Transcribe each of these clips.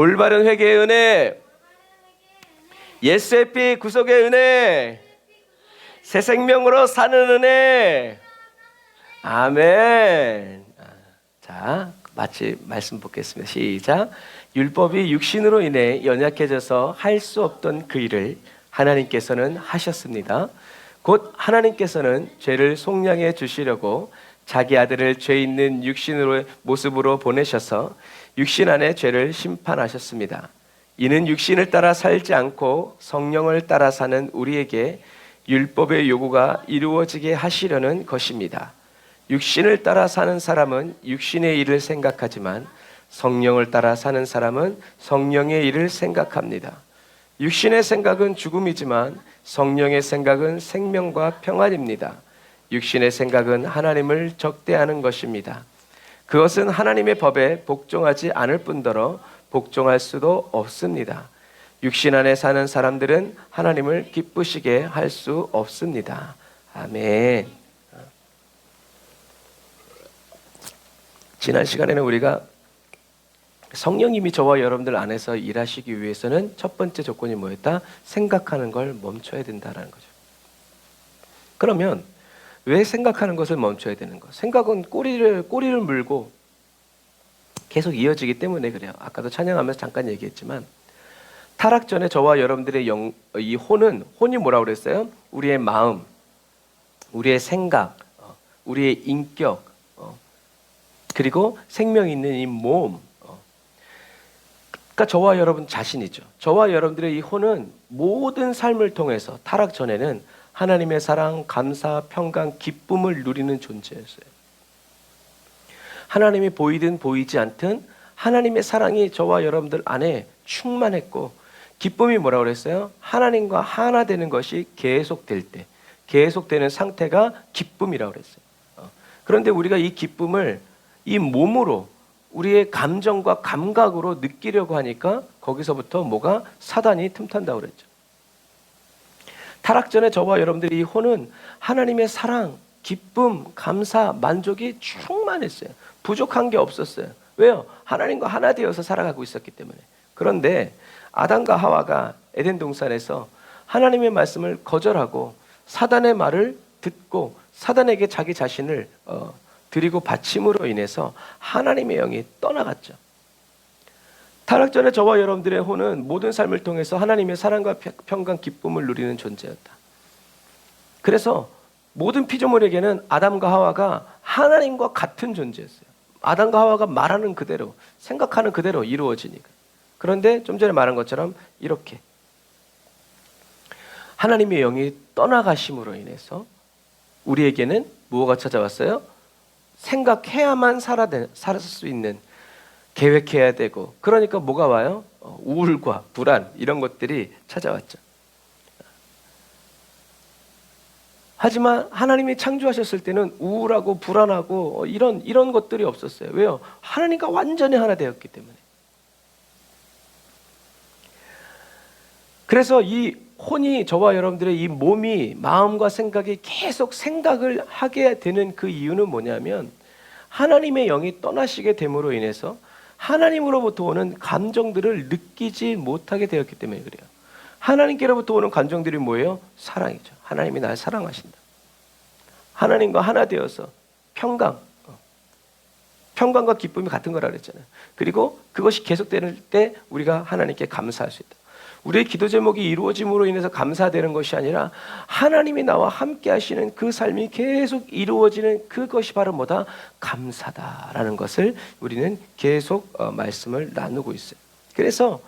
올바른 회개의 은혜, 예수의 피 구속의 은혜, 새 생명으로 사는 은혜. 아멘. 자, 마치 말씀 보겠습니다. 시작. 율법이 육신으로 인해 연약해져서 할 수 없던 그 일을 하나님께서는 하셨습니다. 곧 하나님께서는 죄를 속량해 주시려고 자기 아들을 죄 있는 육신으로의 모습으로 보내셔서 육신 안에 죄를 심판하셨습니다. 이는 육신을 따라 살지 않고 성령을 따라 사는 우리에게 율법의 요구가 이루어지게 하시려는 것입니다. 육신을 따라 사는 사람은 육신의 일을 생각하지만 성령을 따라 사는 사람은 성령의 일을 생각합니다. 육신의 생각은 죽음이지만 성령의 생각은 생명과 평안입니다. 육신의 생각은 하나님을 적대하는 것입니다. 그것은 하나님의 법에 복종하지 않을 뿐더러 복종할 수도 없습니다. 육신 안에 사는 사람들은 하나님을 기쁘시게 할 수 없습니다. 아멘. 지난 시간에는 우리가 성령님이 저와 여러분들 안에서 일하시기 위해서는 첫 번째 조건이 뭐였다? 생각하는 걸 멈춰야 된다는 거죠. 그러면 왜 생각하는 것을 멈춰야 되는 거? 생각은 꼬리를 물고 계속 이어지기 때문에 그래요. 아까도 찬양하면서 잠깐 얘기했지만 타락 전에 저와 여러분들의 이 혼이 뭐라고 그랬어요? 우리의 마음, 우리의 생각, 우리의 인격, 그리고 생명이 있는 이 몸. 그러니까 저와 여러분 자신이죠. 저와 여러분들의 이 혼은 모든 삶을 통해서 타락 전에는 하나님의 사랑, 감사, 평강, 기쁨을 누리는 존재였어요. 하나님이 보이든 보이지 않든 하나님의 사랑이 저와 여러분들 안에 충만했고, 기쁨이 뭐라고 그랬어요? 하나님과 하나 되는 것이 계속될 때, 계속되는 상태가 기쁨이라고 그랬어요. 그런데 우리가 이 기쁨을 이 몸으로, 우리의 감정과 감각으로 느끼려고 하니까 거기서부터 뭐가 사단이 틈탄다고 그랬죠. 타락 전에 저와 여러분들이 이 혼은 하나님의 사랑, 기쁨, 감사, 만족이 충만했어요. 부족한 게 없었어요. 왜요? 하나님과 하나 되어서 살아가고 있었기 때문에. 그런데 아담과 하와가 에덴 동산에서 하나님의 말씀을 거절하고 사단의 말을 듣고 사단에게 자기 자신을 드리고 바침으로 인해서 하나님의 영이 떠나갔죠. 타락 전에 저와 여러분들의 혼은 모든 삶을 통해서 하나님의 사랑과 평강, 기쁨을 누리는 존재였다. 그래서 모든 피조물에게는 아담과 하와가 하나님과 같은 존재였어요. 아담과 하와가 말하는 그대로, 생각하는 그대로 이루어지니까. 그런데 좀 전에 말한 것처럼 이렇게 하나님의 영이 떠나가심으로 인해서 우리에게는 무엇가 찾아왔어요? 생각해야만 살 수 있는, 계획해야 되고, 그러니까 뭐가 와요? 우울과 불안, 이런 것들이 찾아왔죠. 하지만 하나님이 창조하셨을 때는 우울하고 불안하고 이런 것들이 없었어요. 왜요? 하나님과 완전히 하나 되었기 때문에. 그래서 이 혼이, 저와 여러분들의 이 몸이, 마음과 생각이 계속 생각을 하게 되는 그 이유는 뭐냐면 하나님의 영이 떠나시게 됨으로 인해서 하나님으로부터 오는 감정들을 느끼지 못하게 되었기 때문에 그래요. 하나님께로부터 오는 감정들이 뭐예요? 사랑이죠. 하나님이 나를 사랑하신다. 하나님과 하나 되어서 평강과 기쁨이 같은 거라 그랬잖아요. 그리고 그것이 계속되는 때 우리가 하나님께 감사할 수 있다. 우리의 기도 제목이 이루어짐으로 인해서 감사되는 것이 아니라 하나님이 나와 함께 하시는 그 삶이 계속 이루어지는 그것이 바로 뭐다? 감사다라는 것을 우리는 계속 말씀을 나누고 있어요. 그래서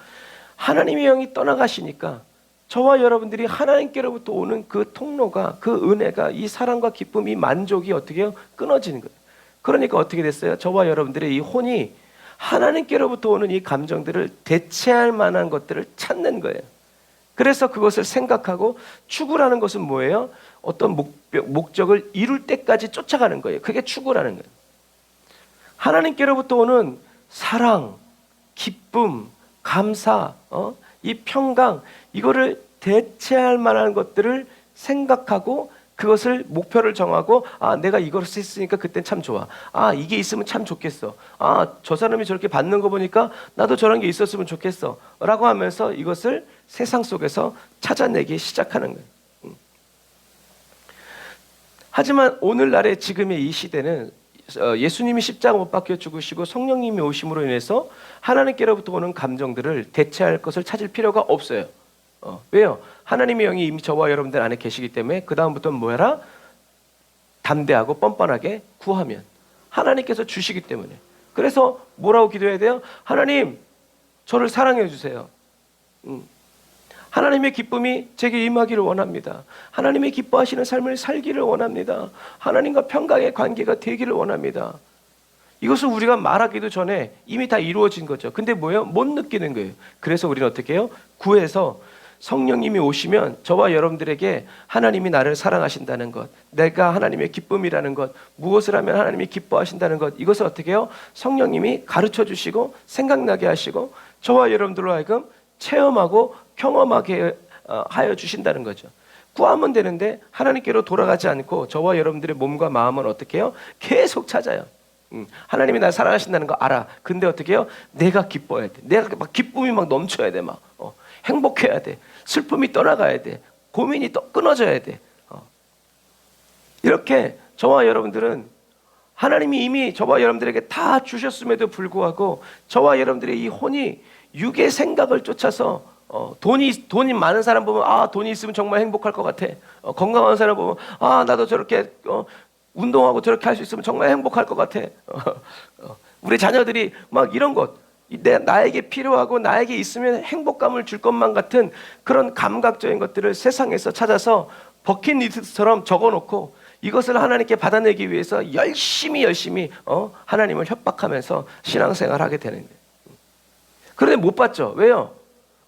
하나님의 영이 떠나가시니까 저와 여러분들이 하나님께로부터 오는 그 통로가, 그 은혜가, 이 사랑과 기쁨, 이 만족이 어떻게 해요? 끊어지는 거예요. 그러니까 어떻게 됐어요? 저와 여러분들의 이 혼이 하나님께로부터 오는 이 감정들을 대체할 만한 것들을 찾는 거예요. 그래서 그것을 생각하고 추구라는 것은 뭐예요? 어떤 목적을 이룰 때까지 쫓아가는 거예요. 그게 추구라는 거예요. 하나님께로부터 오는 사랑, 기쁨, 감사, 이 평강, 이거를 대체할 만한 것들을 생각하고 그것을 목표를 정하고 내가 이걸 했으니까 그땐 참 좋아. 이게 있으면 참 좋겠어. 저 사람이 저렇게 받는 거 보니까 나도 저런 게 있었으면 좋겠어. 라고 하면서 이것을 세상 속에서 찾아내기 시작하는 거예요. 하지만 오늘날의 지금의 이 시대는 예수님이 십자가 못 박혀 죽으시고 성령님이 오심으로 인해서 하나님께로부터 오는 감정들을 대체할 것을 찾을 필요가 없어요. 왜요? 하나님의 영이 이미 저와 여러분들 안에 계시기 때문에 그 다음부터는 뭐해라? 담대하고 뻔뻔하게 구하면 하나님께서 주시기 때문에. 그래서 뭐라고 기도해야 돼요? 하나님, 저를 사랑해 주세요. 하나님의 기쁨이 제게 임하기를 원합니다. 하나님의 기뻐하시는 삶을 살기를 원합니다. 하나님과 평강의 관계가 되기를 원합니다. 이것을 우리가 말하기도 전에 이미 다 이루어진 거죠. 근데 뭐예요? 못 느끼는 거예요. 그래서 우리는 어떻게 해요? 구해서 성령님이 오시면 저와 여러분들에게 하나님이 나를 사랑하신다는 것, 내가 하나님의 기쁨이라는 것, 무엇을 하면 하나님이 기뻐하신다는 것, 이것을 어떻게 해요? 성령님이 가르쳐 주시고 생각나게 하시고 저와 여러분들로 하여금 체험하고 경험하게 하여 주신다는 거죠. 구하면 되는데 하나님께로 돌아가지 않고 저와 여러분들의 몸과 마음은 어떻게 해요? 계속 찾아요. 하나님이 날 사랑하신다는 거 알아. 근데 어떻게 해요? 내가 기뻐야 돼. 내가 막 기쁨이 막 넘쳐야 돼. 막 행복해야 돼. 슬픔이 떠나가야 돼. 고민이 또 끊어져야 돼. 이렇게 저와 여러분들은 하나님이 이미 저와 여러분들에게 다 주셨음에도 불구하고 저와 여러분들의 이 혼이 육의 생각을 쫓아서 돈이 많은 사람 보면 돈이 있으면 정말 행복할 것 같아. 건강한 사람 보면 나도 저렇게 운동하고 저렇게 할 수 있으면 정말 행복할 것 같아. 우리 자녀들이 막 이런 것 나에게 필요하고 나에게 있으면 행복감을 줄 것만 같은 그런 감각적인 것들을 세상에서 찾아서 버킷리스트처럼 적어놓고 이것을 하나님께 받아내기 위해서 열심히 하나님을 협박하면서 신앙생활하게 되는 거예요. 그런데 못 받죠. 왜요?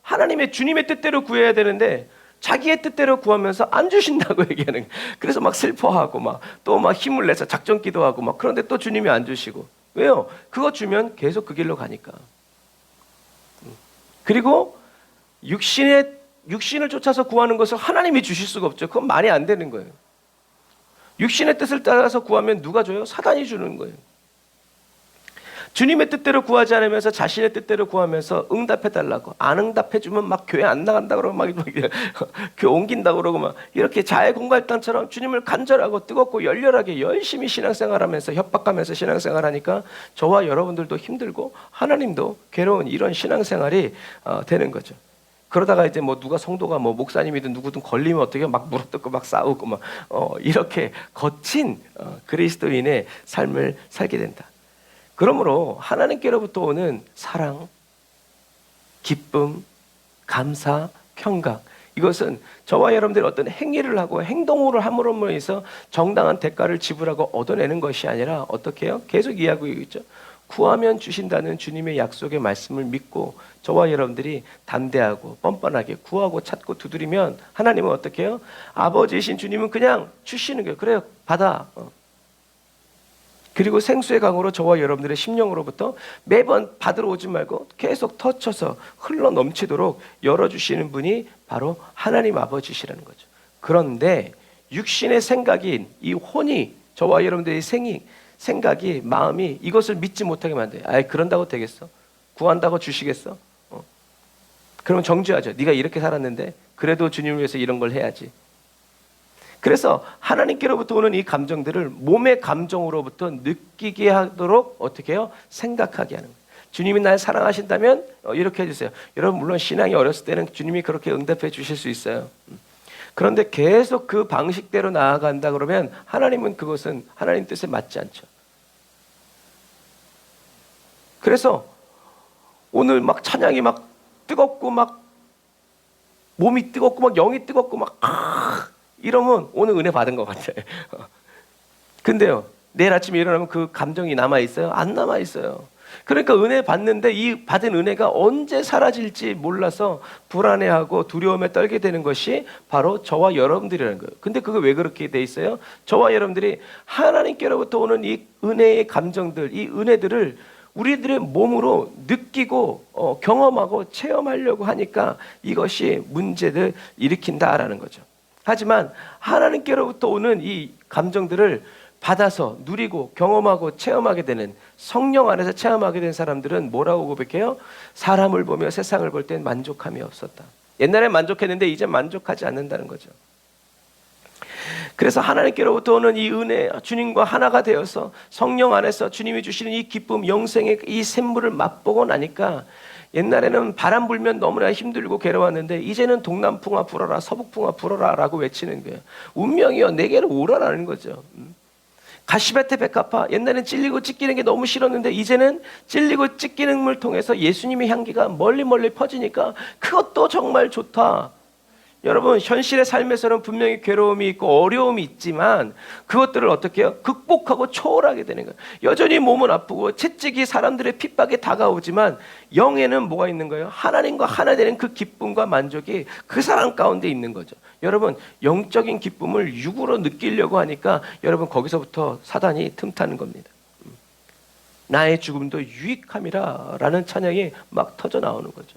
하나님의 주님의 뜻대로 구해야 되는데 자기의 뜻대로 구하면서 안 주신다고 얘기하는 거예요. 그래서 막 슬퍼하고 또 힘을 내서 작전 기도하고 그런데 또 주님이 안 주시고. 왜요? 그거 주면 계속 그 길로 가니까. 그리고 육신을 쫓아서 구하는 것을 하나님이 주실 수가 없죠. 그건 말이 안 되는 거예요. 육신의 뜻을 따라서 구하면 누가 줘요? 사단이 주는 거예요. 주님의 뜻대로 구하지 않으면서 자신의 뜻대로 구하면서 응답해달라고 안 응답해주면 막 교회 안 나간다 그러고 막 교회 옮긴다 그러고 막 이렇게 자해공갈단처럼 주님을 간절하고 뜨겁고 열렬하게 열심히 신앙생활하면서 협박하면서 신앙생활하니까 저와 여러분들도 힘들고 하나님도 괴로운 이런 신앙생활이 되는 거죠. 그러다가 이제 누가 성도가 목사님이든 누구든 걸리면 어떻게 막 물어뜯고 막 싸우고 막 이렇게 거친 그리스도인의 삶을 살게 된다. 그러므로 하나님께로부터 오는 사랑, 기쁨, 감사, 평강, 이것은 저와 여러분들이 어떤 행위를 하고 행동을 함으로 인해서 정당한 대가를 지불하고 얻어내는 것이 아니라 어떻게 해요? 계속 이해하고 있죠. 구하면 주신다는 주님의 약속의 말씀을 믿고 저와 여러분들이 담대하고 뻔뻔하게 구하고 찾고 두드리면 하나님은 어떻게 해요? 아버지이신 주님은 그냥 주시는 거예요. 그래요, 받아. 그리고 생수의 강으로 저와 여러분들의 심령으로부터 매번 받으러 오지 말고 계속 터쳐서 흘러 넘치도록 열어주시는 분이 바로 하나님 아버지시라는 거죠. 그런데 육신의 생각인 이 혼이 저와 여러분들의 생각이 마음이 이것을 믿지 못하게 만들어요. 그런다고 되겠어? 구한다고 주시겠어? 그러면 정죄하죠. 네가 이렇게 살았는데 그래도 주님을 위해서 이런 걸 해야지. 그래서 하나님께로부터 오는 이 감정들을 몸의 감정으로부터 느끼게 하도록 어떻게 해요? 생각하게 하는 거예요. 주님이 날 사랑하신다면 이렇게 해주세요. 여러분 물론 신앙이 어렸을 때는 주님이 그렇게 응답해 주실 수 있어요. 그런데 계속 그 방식대로 나아간다 그러면 하나님은 그것은 하나님 뜻에 맞지 않죠. 그래서 오늘 막 찬양이 막 뜨겁고 막 몸이 뜨겁고 막 영이 뜨겁고 막 이러면 오늘 은혜 받은 것 같아요. 근데요, 내일 아침에 일어나면 그 감정이 남아있어요? 안 남아있어요. 그러니까 은혜 받는데 이 받은 은혜가 언제 사라질지 몰라서 불안해하고 두려움에 떨게 되는 것이 바로 저와 여러분들이라는 거예요. 근데 그게 왜 그렇게 돼 있어요? 저와 여러분들이 하나님께로부터 오는 이 은혜의 감정들, 이 은혜들을 우리들의 몸으로 느끼고 경험하고 체험하려고 하니까 이것이 문제를 일으킨다라는 거죠. 하지만 하나님께로부터 오는 이 감정들을 받아서 누리고 경험하고 체험하게 되는, 성령 안에서 체험하게 된 사람들은 뭐라고 고백해요? 사람을 보며 세상을 볼 땐 만족함이 없었다. 옛날에 만족했는데 이제 만족하지 않는다는 거죠. 그래서 하나님께로부터 오는 이 은혜, 주님과 하나가 되어서 성령 안에서 주님이 주시는 이 기쁨, 영생의 이 샘물을 맛보고 나니까, 옛날에는 바람 불면 너무나 힘들고 괴로웠는데 이제는 동남풍아 불어라, 서북풍아 불어라 라고 외치는 거예요. 운명이여 내게로 오라라는 거죠. 가시베테 백합화, 옛날엔 찔리고 찢기는 게 너무 싫었는데 이제는 찔리고 찢기는 걸 통해서 예수님의 향기가 멀리 퍼지니까 그것도 정말 좋다. 여러분, 현실의 삶에서는 분명히 괴로움이 있고 어려움이 있지만 그것들을 어떻게 해요? 극복하고 초월하게 되는 거예요. 여전히 몸은 아프고 채찍이 사람들의 핍박에 다가오지만 영에는 뭐가 있는 거예요? 하나님과 하나 되는 그 기쁨과 만족이 그 사람 가운데 있는 거죠. 여러분, 영적인 기쁨을 육으로 느끼려고 하니까 여러분 거기서부터 사단이 틈타는 겁니다. 나의 죽음도 유익함이라 라는 찬양이 막 터져 나오는 거죠.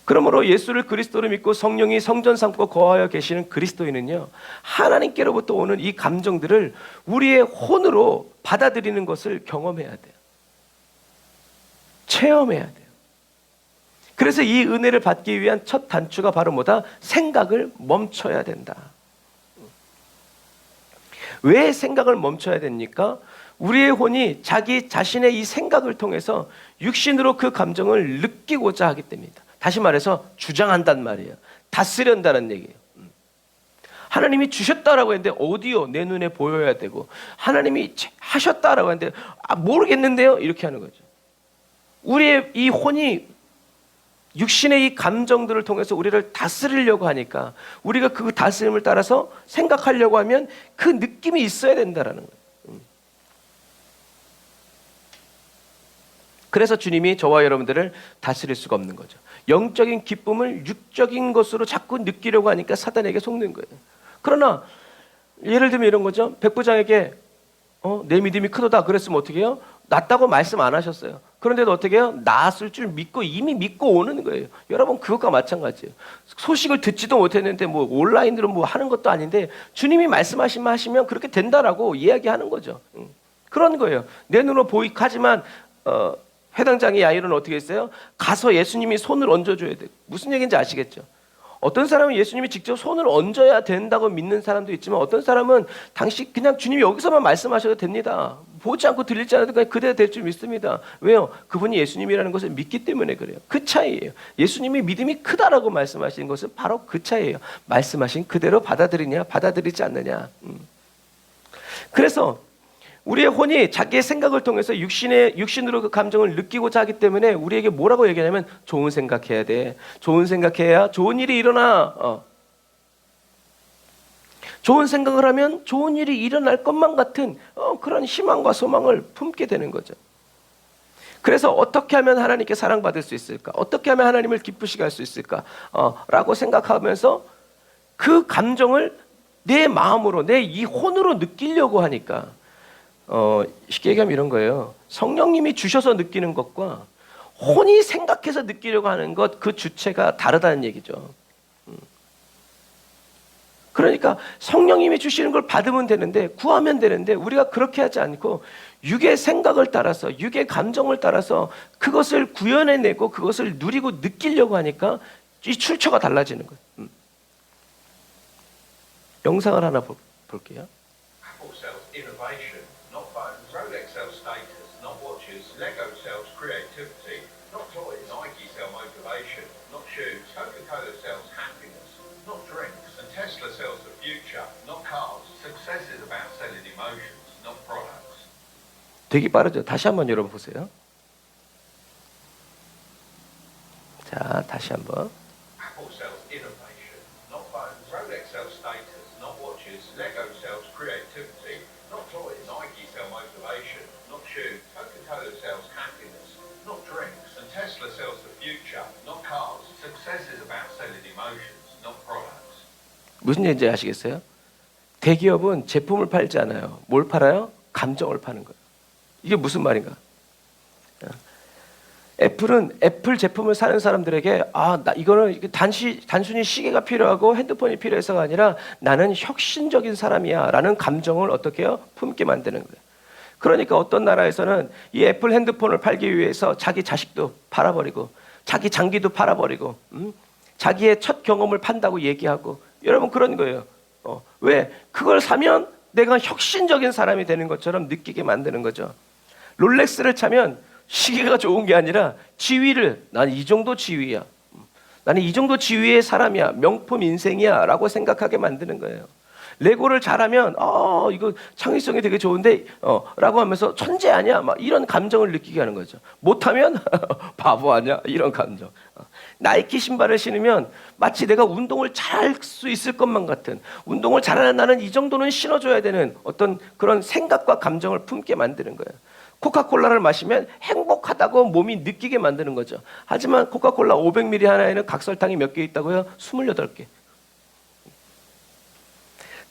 그러므로 예수를 그리스도로 믿고 성령이 성전 삼고 거하여 계시는 그리스도인은요, 하나님께로부터 오는 이 감정들을 우리의 혼으로 받아들이는 것을 경험해야 돼요. 체험해야 돼요. 그래서 이 은혜를 받기 위한 첫 단추가 바로 뭐다? 생각을 멈춰야 된다. 왜 생각을 멈춰야 됩니까? 우리의 혼이 자기 자신의 이 생각을 통해서 육신으로 그 감정을 느끼고자 하기 때문이다. 다시 말해서 주장한단 말이에요. 다스린다는 얘기예요. 하나님이 주셨다라고 했는데 어디요? 내 눈에 보여야 되고, 하나님이 하셨다라고 했는데 모르겠는데요? 이렇게 하는 거죠. 우리의 이 혼이 육신의 이 감정들을 통해서 우리를 다스리려고 하니까, 우리가 그 다스림을 따라서 생각하려고 하면 그 느낌이 있어야 된다라는 거예요. 그래서 주님이 저와 여러분들을 다스릴 수가 없는 거죠. 영적인 기쁨을 육적인 것으로 자꾸 느끼려고 하니까 사단에게 속는 거예요. 그러나 예를 들면 이런 거죠. 백부장에게 내 믿음이 크도다 그랬으면 어떻게 해요? 낫다고 말씀 안 하셨어요. 그런데도 어떻게 해요? 나았을 줄 믿고 이미 믿고 오는 거예요. 여러분, 그것과 마찬가지예요. 소식을 듣지도 못했는데 뭐 온라인으로 뭐 하는 것도 아닌데 주님이 말씀하시면 하시면 그렇게 된다라고 이야기하는 거죠. 그런 거예요. 내 눈으로 보이하지만 회당장의 야일은 어떻게 했어요? 가서 예수님이 손을 얹어줘야 돼요. 무슨 얘기인지 아시겠죠? 어떤 사람은 예수님이 직접 손을 얹어야 된다고 믿는 사람도 있지만, 어떤 사람은 당시 그냥 주님이 여기서만 말씀하셔도 됩니다. 보지 않고 들리지 않아도 그냥 그대로 될 줄 믿습니다. 왜요? 그분이 예수님이라는 것을 믿기 때문에 그래요. 그 차이예요. 예수님이 믿음이 크다라고 말씀하시는 것은 바로 그 차이예요. 말씀하신 그대로 받아들이냐 받아들이지 않느냐. 그래서 우리의 혼이 자기의 생각을 통해서 육신으로 그 감정을 느끼고자 하기 때문에 우리에게 뭐라고 얘기하냐면 좋은 생각해야 돼. 좋은 생각해야 좋은 일이 일어나. 좋은 생각을 하면 좋은 일이 일어날 것만 같은 그런 희망과 소망을 품게 되는 거죠. 그래서 어떻게 하면 하나님께 사랑받을 수 있을까? 어떻게 하면 하나님을 기쁘시게 할 수 있을까? 라고 생각하면서 그 감정을 내 마음으로, 내 이 혼으로 느끼려고 하니까 쉽게 얘기하면 이런 거예요. 성령님이 주셔서 느끼는 것과 혼이 생각해서 느끼려고 하는 것, 그 주체가 다르다는 얘기죠. 그러니까 성령님이 주시는 걸 받으면 되는데, 구하면 되는데, 우리가 그렇게 하지 않고 육의 생각을 따라서, 육의 감정을 따라서 그것을 구현해내고 그것을 누리고 느끼려고 하니까 이 출처가 달라지는 거예요. 영상을 하나 볼게요. 되게 빠르죠. 다시 한번 여러분 보세요. 자, 다시 한번. 무슨 얘기인지 아시겠어요? 대기업은 제품을 팔지 않아요. 뭘 팔아요? 감정을 파는 거예요. 이게 무슨 말인가? 애플은 애플 제품을 사는 사람들에게 나 이거는 단순히 시계가 필요하고 핸드폰이 필요해서가 아니라 나는 혁신적인 사람이야라는 감정을 어떻게 해요? 품게 만드는 거예요. 그러니까 어떤 나라에서는 이 애플 핸드폰을 팔기 위해서 자기 자식도 팔아버리고 자기 장기도 팔아버리고 자기의 첫 경험을 판다고 얘기하고 여러분 그런 거예요. 왜? 그걸 사면 내가 혁신적인 사람이 되는 것처럼 느끼게 만드는 거죠. 롤렉스를 차면 시계가 좋은 게 아니라 지위를 난 이 정도 지위야. 나는 이 정도 지위의 사람이야. 명품 인생이야 라고 생각하게 만드는 거예요. 레고를 잘하면 이거 창의성이 되게 좋은데 라고 하면서 천재 아니야 막 이런 감정을 느끼게 하는 거죠. 못하면 바보 아니야 이런 감정. 나이키 신발을 신으면 마치 내가 운동을 잘할 수 있을 것만 같은, 운동을 잘하는 나는 이 정도는 신어줘야 되는 어떤 그런 생각과 감정을 품게 만드는 거예요. 코카콜라를 마시면 행복하다고 몸이 느끼게 만드는 거죠. 하지만 코카콜라 500ml 하나에는 각설탕이 몇 개 있다고요? 28개.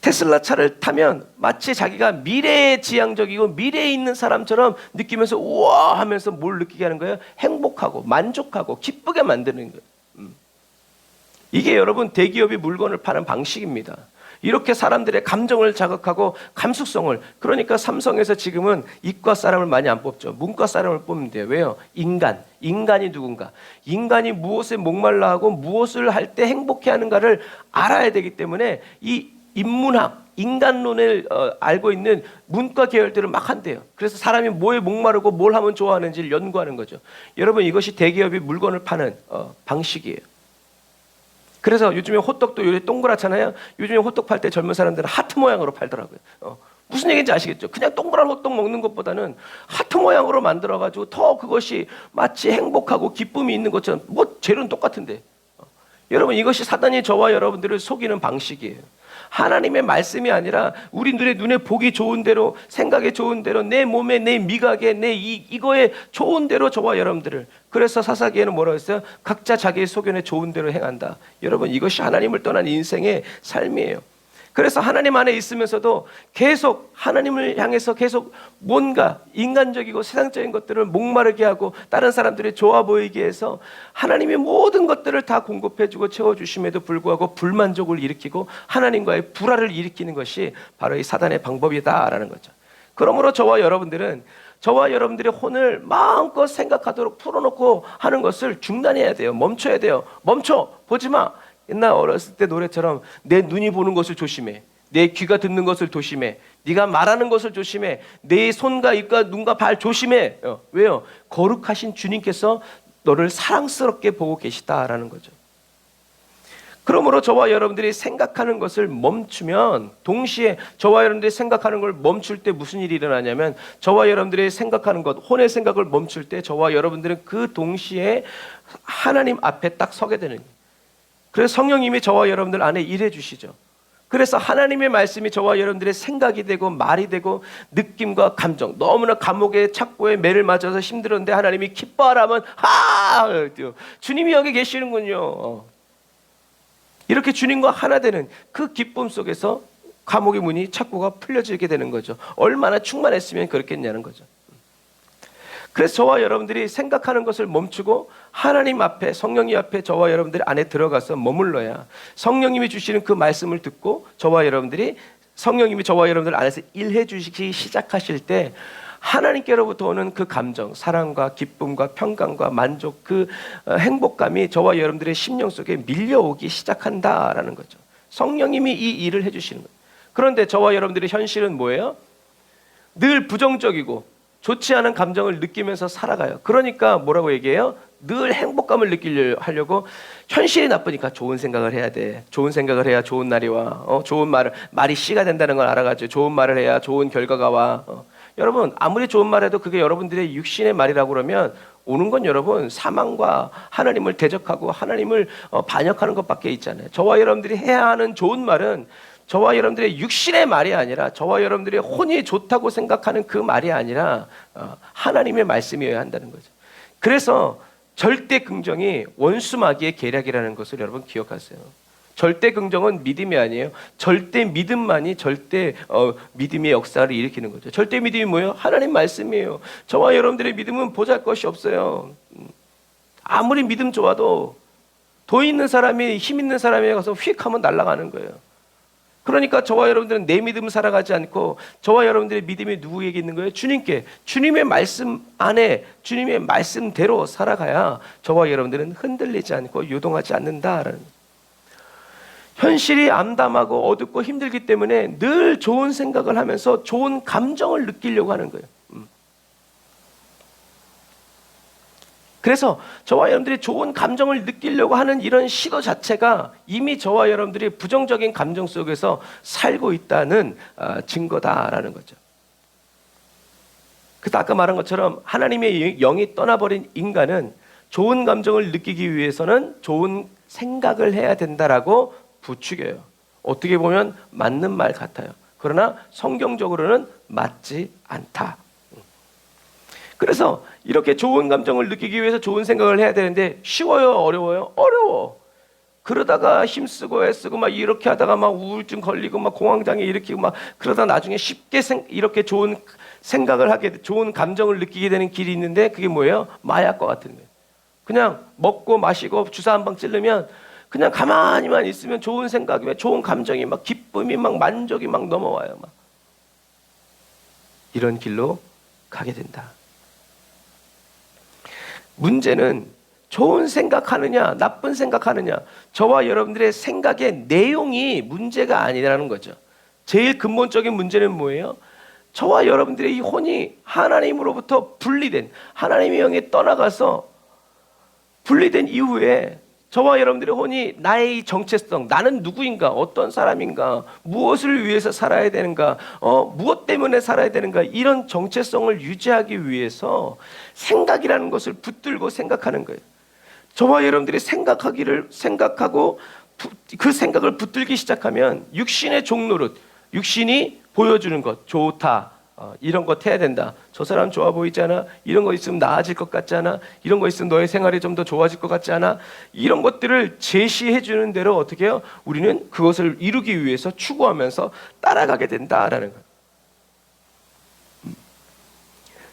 테슬라 차를 타면 마치 자기가 미래에 지향적이고 미래에 있는 사람처럼 느끼면서 우와 하면서 뭘 느끼게 하는 거예요? 행복하고 만족하고 기쁘게 만드는 거예요. 이게 여러분 대기업이 물건을 파는 방식입니다. 이렇게 사람들의 감정을 자극하고 감수성을, 그러니까 삼성에서 지금은 이과 사람을 많이 안 뽑죠. 문과 사람을 뽑는데요. 왜요? 인간이 누군가, 인간이 무엇에 목말라 하고 무엇을 할 때 행복해하는가를 알아야 되기 때문에 이 인문학, 인간론을 알고 있는 문과 계열들을 막 한대요. 그래서 사람이 뭐에 목마르고 뭘 하면 좋아하는지를 연구하는 거죠. 여러분 이것이 대기업이 물건을 파는 방식이에요. 그래서 요즘에 호떡도 요새 동그랗잖아요. 요즘에 호떡 팔 때 젊은 사람들은 하트 모양으로 팔더라고요. 무슨 얘기인지 아시겠죠? 그냥 동그란 호떡 먹는 것보다는 하트 모양으로 만들어가지고 더 그것이 마치 행복하고 기쁨이 있는 것처럼, 뭐 재료는 똑같은데. 여러분 이것이 사단이 저와 여러분들을 속이는 방식이에요. 하나님의 말씀이 아니라 우리 눈에 보기 좋은 대로, 생각에 좋은 대로, 내 몸에, 내 미각에, 이거에 좋은 대로 저와 여러분들을, 그래서 사사기에는 뭐라고 했어요? 각자 자기의 소견에 좋은 대로 행한다. 여러분 이것이 하나님을 떠난 인생의 삶이에요. 그래서 하나님 안에 있으면서도 계속 하나님을 향해서 계속 뭔가 인간적이고 세상적인 것들을 목마르게 하고 다른 사람들이 좋아 보이게 해서 하나님이 모든 것들을 다 공급해주고 채워주심에도 불구하고 불만족을 일으키고 하나님과의 불화를 일으키는 것이 바로 이 사단의 방법이다라는 거죠. 그러므로 저와 여러분들의 혼을 마음껏 생각하도록 풀어놓고 하는 것을 중단해야 돼요. 멈춰야 돼요. 멈춰! 보지 마! 옛날 어렸을 때 노래처럼 내 눈이 보는 것을 조심해. 내 귀가 듣는 것을 조심해. 네가 말하는 것을 조심해. 내 손과 입과 눈과 발 조심해. 왜요? 거룩하신 주님께서 너를 사랑스럽게 보고 계시다라는 거죠. 그러므로 저와 여러분들이 생각하는 것을 멈추면, 동시에 저와 여러분들이 생각하는 걸 멈출 때 무슨 일이 일어나냐면, 저와 여러분들이 생각하는 것, 혼의 생각을 멈출 때 저와 여러분들은 그 동시에 하나님 앞에 딱 서게 되는 거예요. 그래서 성령님이 저와 여러분들 안에 일해 주시죠. 그래서 하나님의 말씀이 저와 여러분들의 생각이 되고 말이 되고 느낌과 감정, 너무나 감옥의 착고에 매를 맞아서 힘들었는데 하나님이 기뻐하라면 주님이 여기 계시는군요. 이렇게 주님과 하나 되는 그 기쁨 속에서 감옥의 문이 착고가 풀려지게 되는 거죠. 얼마나 충만했으면 그렇겠냐는 거죠. 그래서 저와 여러분들이 생각하는 것을 멈추고 하나님 앞에, 성령님 앞에 저와 여러분들이 안에 들어가서 머물러야 성령님이 주시는 그 말씀을 듣고 성령님이 저와 여러분들 안에서 일해 주시기 시작하실 때 하나님께로부터 오는 그 감정, 사랑과 기쁨과 평강과 만족, 그 행복감이 저와 여러분들의 심령 속에 밀려오기 시작한다라는 거죠. 성령님이 이 일을 해주시는 거예요. 그런데 저와 여러분들의 현실은 뭐예요? 늘 부정적이고 좋지 않은 감정을 느끼면서 살아가요. 그러니까 뭐라고 얘기해요? 늘 행복감을 하려고 현실이 나쁘니까 좋은 생각을 해야 돼. 좋은 생각을 해야 좋은 날이 와. 좋은 말이 씨가 된다는 걸 알아가지고 좋은 말을 해야 좋은 결과가 와. 여러분 아무리 좋은 말해도 그게 여러분들의 육신의 말이라고 그러면 오는 건 여러분 사망과 하나님을 대적하고 하나님을 반역하는 것밖에 있잖아요. 저와 여러분들이 해야 하는 좋은 말은 저와 여러분들의 육신의 말이 아니라 저와 여러분들의 혼이 좋다고 생각하는 그 말이 아니라 하나님의 말씀이어야 한다는 거죠. 그래서 절대 긍정이 원수 마귀의 계략이라는 것을 여러분 기억하세요. 절대 긍정은 믿음이 아니에요. 절대 믿음만이 절대 믿음의 역사를 일으키는 거죠. 절대 믿음이 뭐예요? 하나님 말씀이에요. 저와 여러분들의 믿음은 보잘것이 없어요. 아무리 믿음 좋아도 돈 있는 사람이 힘 있는 사람에 가서 휙 하면 날아가는 거예요. 그러니까 저와 여러분들은 내 믿음 살아가지 않고 저와 여러분들의 믿음이 누구에게 있는 거예요? 주님께. 주님의 말씀 안에 주님의 말씀대로 살아가야 저와 여러분들은 흔들리지 않고 요동하지 않는다라는 거예요. 현실이 암담하고 어둡고 힘들기 때문에 늘 좋은 생각을 하면서 좋은 감정을 느끼려고 하는 거예요. 그래서 저와 여러분들이 좋은 감정을 느끼려고 하는 이런 시도 자체가 이미 저와 여러분들이 부정적인 감정 속에서 살고 있다는 증거다라는 거죠. 그래서 아까 말한 것처럼 하나님의 영이 떠나버린 인간은 좋은 감정을 느끼기 위해서는 좋은 생각을 해야 된다라고 부추겨요. 어떻게 보면 맞는 말 같아요. 그러나 성경적으로는 맞지 않다. 그래서 이렇게 좋은 감정을 느끼기 위해서 좋은 생각을 해야 되는데 쉬워요? 어려워요? 어려워. 그러다가 힘쓰고 애쓰고 막 이렇게 하다가 막 우울증 걸리고 막 공황장애 일으키고 막 그러다 나중에 쉽게 이렇게 좋은 생각을 하게, 좋은 감정을 느끼게 되는 길이 있는데 그게 뭐예요? 마약과 같은 거예요. 그냥 먹고 마시고 주사 한 방 찌르면 그냥 가만히만 있으면 좋은 생각이, 좋은 감정이 막 기쁨이 막 만족이 막 넘어와요. 막 이런 길로 가게 된다. 문제는 좋은 생각하느냐 나쁜 생각하느냐, 저와 여러분들의 생각의 내용이 문제가 아니라는 거죠. 제일 근본적인 문제는 뭐예요? 저와 여러분들의 이 혼이 하나님으로부터 분리된, 하나님의 영이 떠나가서 분리된 이후에 저와 여러분들의 혼이 나의 정체성, 나는 누구인가, 어떤 사람인가, 무엇을 위해서 살아야 되는가, 무엇 때문에 살아야 되는가, 이런 정체성을 유지하기 위해서 생각이라는 것을 붙들고 생각하는 거예요. 저와 여러분들이 생각하고 그 생각을 붙들기 시작하면 육신의 종노릇, 육신이 보여주는 것, 좋다, 이런 것 해야 된다. 저 사람 좋아 보이지 않아? 이런 거 있으면 나아질 것 같지 않아? 이런 거 있으면 너의 생활이 좀 더 좋아질 것 같지 않아? 이런 것들을 제시해 주는 대로 어떻게 해요? 우리는 그것을 이루기 위해서 추구하면서 따라가게 된다라는 거예요.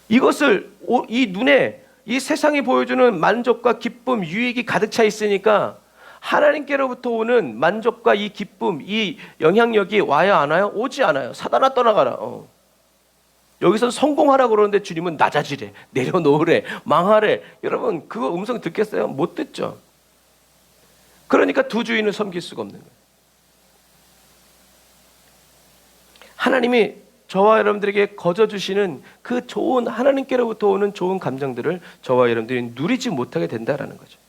이것을 이 눈에 이 세상이 보여주는 만족과 기쁨, 유익이 가득 차 있으니까 하나님께로부터 오는 만족과 이 기쁨, 이 영향력이 와야 안 와요? 오지 않아요. 사단아 떠나가라. 여기서 성공하라고 그러는데 주님은 낮아지래, 내려놓으래, 망하래. 여러분 그거 음성 듣겠어요? 못 듣죠. 그러니까 두 주인을 섬길 수가 없는 거예요. 하나님이 저와 여러분들에게 거저주시는 그 좋은, 하나님께로부터 오는 좋은 감정들을 저와 여러분들이 누리지 못하게 된다라는 거죠.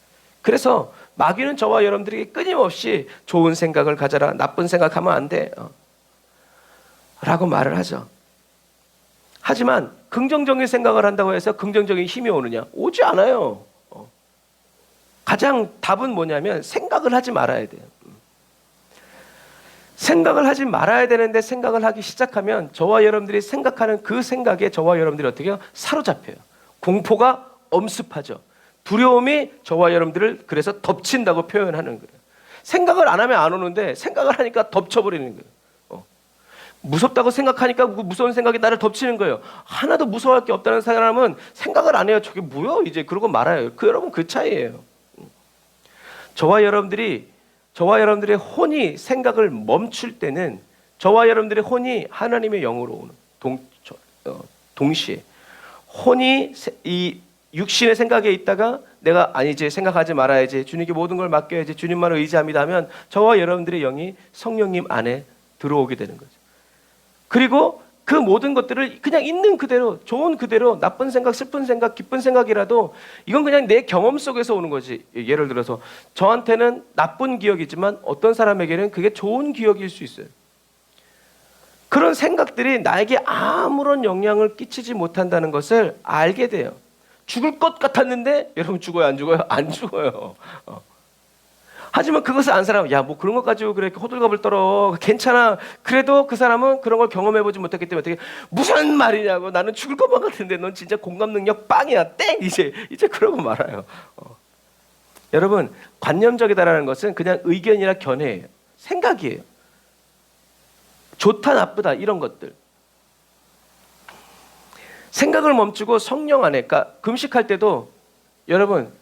그래서 마귀는 저와 여러분들에게 끊임없이 좋은 생각을 가져라, 나쁜 생각하면 안 돼 라고 말을 하죠. 하지만 긍정적인 생각을 한다고 해서 긍정적인 힘이 오느냐? 오지 않아요. 가장 답은 뭐냐면 생각을 하지 말아야 돼요. 생각을 하지 말아야 되는데 생각을 하기 시작하면 저와 여러분들이 생각하는 그 생각에 저와 여러분들이 어떻게 해요? 사로잡혀요. 공포가 엄습하죠. 두려움이 저와 여러분들을 그래서 덮친다고 표현하는 거예요. 생각을 안 하면 안 오는데 생각을 하니까 덮쳐버리는 거예요. 무섭다고 생각하니까 그 무서운 생각이 나를 덮치는 거예요. 하나도 무서워할 게 없다는 사람은 생각을 안 해요. 저게 뭐야? 이제 그러고 말아요. 여러분 그 차이예요. 저와 여러분들의 혼이 생각을 멈출 때는 저와 여러분들의 혼이 하나님의 영으로 오는 동시에 혼이 이 육신의 생각에 있다가 내가 이제 생각하지 말아야지, 주님께 모든 걸 맡겨야지, 주님만을 의지합니다 하면 저와 여러분들의 영이 성령님 안에 들어오게 되는 거죠. 그리고 그 모든 것들을 그냥 있는 그대로, 좋은 그대로, 나쁜 생각, 슬픈 생각, 기쁜 생각이라도 이건 그냥 내 경험 속에서 오는 거지. 예를 들어서 저한테는 나쁜 기억이지만 어떤 사람에게는 그게 좋은 기억일 수 있어요. 그런 생각들이 나에게 아무런 영향을 끼치지 못한다는 것을 알게 돼요. 죽을 것 같았는데 여러분 죽어요? 안 죽어요? 안 죽어요. 하지만 그것을 안 사람은 야, 뭐 그런 것 가지고 그래 호들갑을 떨어, 괜찮아. 그래도 그 사람은 그런 걸 경험해보지 못했기 때문에 어떻게, 무슨 말이냐고, 나는 죽을 것만 같은데 넌 진짜 공감 능력 빵이야, 땡, 이제 그러고 말아요. 여러분 관념적이다라는 것은 그냥 의견이나 견해예요. 생각이에요. 좋다 나쁘다 이런 것들. 생각을 멈추고 성령 안에, 그러니까 금식할 때도 여러분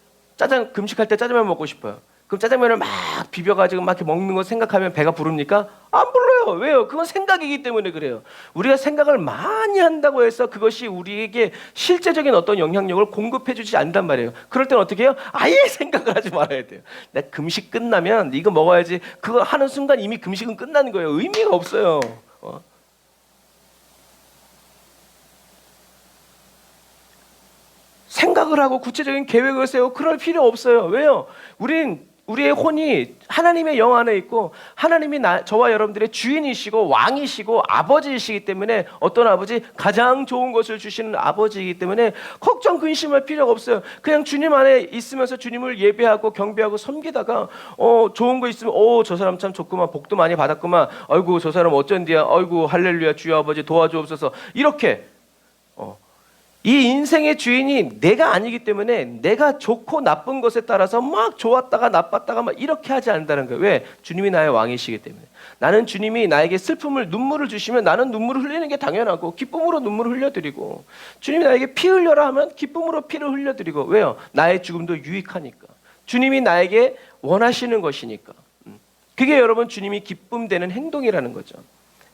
금식할 때 짜장면 먹고 싶어요. 그럼 짜장면을 막 비벼가지고 막 이렇게 먹는 거 생각하면 배가 부릅니까? 안 불러요. 왜요? 그건 생각이기 때문에 그래요. 우리가 생각을 많이 한다고 해서 그것이 우리에게 실제적인 어떤 영향력을 공급해주지 않단 말이에요. 그럴 때는 어떻게 해요? 아예 생각을 하지 말아야 돼요. 나 금식 끝나면 이거 먹어야지. 그거 하는 순간 이미 금식은 끝나는 거예요. 의미가 없어요. 생각을 하고 구체적인 계획을 세우고 그럴 필요 없어요. 왜요? 우리의 혼이 하나님의 영 안에 있고 하나님이 저와 여러분들의 주인이시고 왕이시고 아버지이시기 때문에 어떤 아버지? 가장 좋은 것을 주시는 아버지이기 때문에 걱정 근심할 필요가 없어요. 그냥 주님 안에 있으면서 주님을 예배하고 경배하고 섬기다가 좋은 거 있으면 저 사람 참 좋구만, 복도 많이 받았구만, 아이고 저 사람 어쩐디야, 아이고 할렐루야 주여 아버지 도와주옵소서, 이렇게 이 인생의 주인이 내가 아니기 때문에 내가 좋고 나쁜 것에 따라서 막 좋았다가 나빴다가 막 이렇게 하지 않는다는 거예요. 왜? 주님이 나의 왕이시기 때문에. 나는 주님이 나에게 눈물을 주시면 나는 눈물을 흘리는 게 당연하고 기쁨으로 눈물을 흘려드리고, 주님이 나에게 피 흘려라 하면 기쁨으로 피를 흘려드리고. 왜요? 나의 죽음도 유익하니까. 주님이 나에게 원하시는 것이니까. 그게 여러분 주님이 기쁨되는 행동이라는 거죠.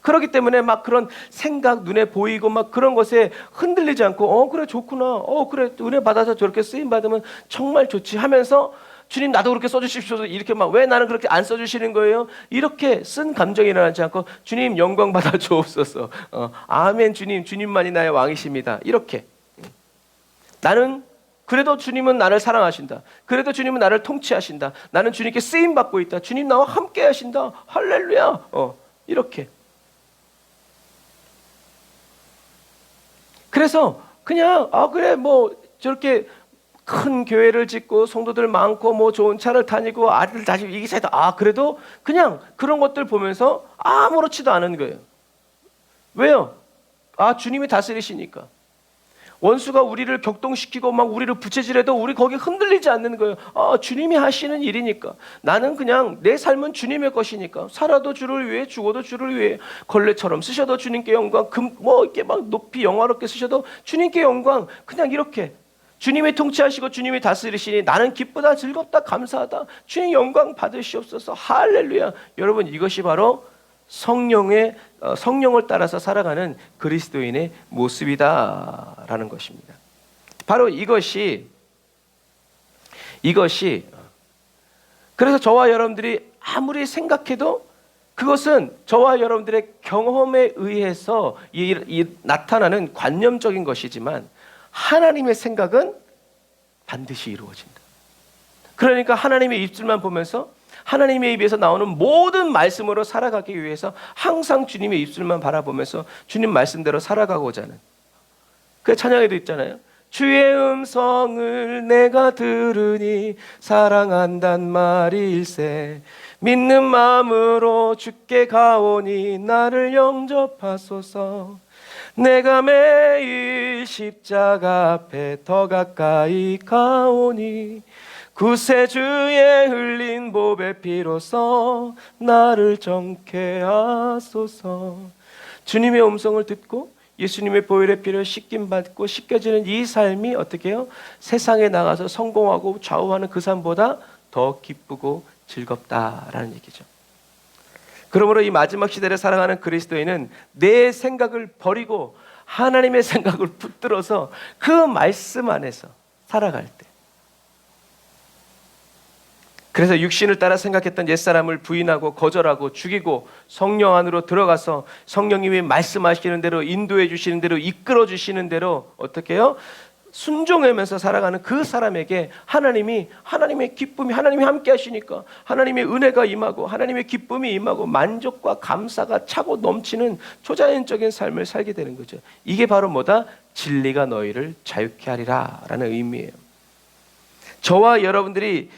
그렇기 때문에 막 그런 생각 눈에 보이고 막 그런 것에 흔들리지 않고 그래 좋구나, 그래 은혜 받아서 저렇게 쓰임 받으면 정말 좋지 하면서 주님 나도 그렇게 써주십시오 이렇게 막 왜 나는 그렇게 안 써주시는 거예요? 이렇게 쓴 감정이 일어나지 않고 주님 영광 받아 주옵소서, 아멘, 주님만이 나의 왕이십니다, 이렇게. 나는 그래도 주님은 나를 사랑하신다, 그래도 주님은 나를 통치하신다, 나는 주님께 쓰임 받고 있다, 주님 나와 함께 하신다, 할렐루야, 이렇게. 그래서 그냥 그래 뭐 저렇게 큰 교회를 짓고 성도들 많고 뭐 좋은 차를 다니고 아들 다시 이게 사이다, 그래도 그냥 그런 것들 보면서 아무렇지도 않은 거예요. 왜요? 주님이 다스리시니까. 원수가 우리를 격동시키고 막 우리를 부채질해도 우리 거기 흔들리지 않는 거예요. 주님이 하시는 일이니까. 나는 그냥 내 삶은 주님의 것이니까. 살아도 주를 위해, 죽어도 주를 위해. 걸레처럼 쓰셔도 주님께 영광, 뭐 이렇게 막 높이 영화롭게 쓰셔도 주님께 영광. 그냥 이렇게 주님이 통치하시고 주님이 다스리시니 나는 기쁘다, 즐겁다, 감사하다. 주님 영광 받으시옵소서. 할렐루야. 여러분, 이것이 바로 성령을 따라서 살아가는 그리스도인의 모습이다라는 것입니다. 바로 이것이 그래서 저와 여러분들이 아무리 생각해도 그것은 저와 여러분들의 경험에 의해서 나타나는 관념적인 것이지만 하나님의 생각은 반드시 이루어진다. 그러니까 하나님의 입술만 보면서 하나님의 입에서 나오는 모든 말씀으로 살아가기 위해서 항상 주님의 입술만 바라보면서 주님 말씀대로 살아가고자 하는, 그 찬양에도 있잖아요. 주의 음성을 내가 들으니 사랑한단 말일세, 믿는 마음으로 주께 가오니 나를 영접하소서, 내가 매일 십자가 앞에 더 가까이 가오니 구세주의 흘린 보배 피로써 나를 정케 하소서. 주님의 음성을 듣고 예수님의 보혈의 피를 씻김받고 씻겨지는 이 삶이 어떻게 해요? 세상에 나가서 성공하고 좌우하는 그 삶보다 더 기쁘고 즐겁다라는 얘기죠. 그러므로 이 마지막 시대를 살아가는 그리스도인은 내 생각을 버리고 하나님의 생각을 붙들어서 그 말씀 안에서 살아갈 때, 그래서 육신을 따라 생각했던 옛사람을 부인하고 거절하고 죽이고 성령 안으로 들어가서 성령님이 말씀하시는 대로 인도해 주시는 대로 이끌어 주시는 대로 어떻게 해요? 순종하면서 살아가는 그 사람에게 하나님의 기쁨이, 하나님이 함께 하시니까 하나님의 은혜가 임하고 하나님의 기쁨이 임하고 만족과 감사가 차고 넘치는 초자연적인 삶을 살게 되는 거죠. 이게 바로 뭐다? 진리가 너희를 자유케 하리라 라는 의미예요. 저와 여러분들이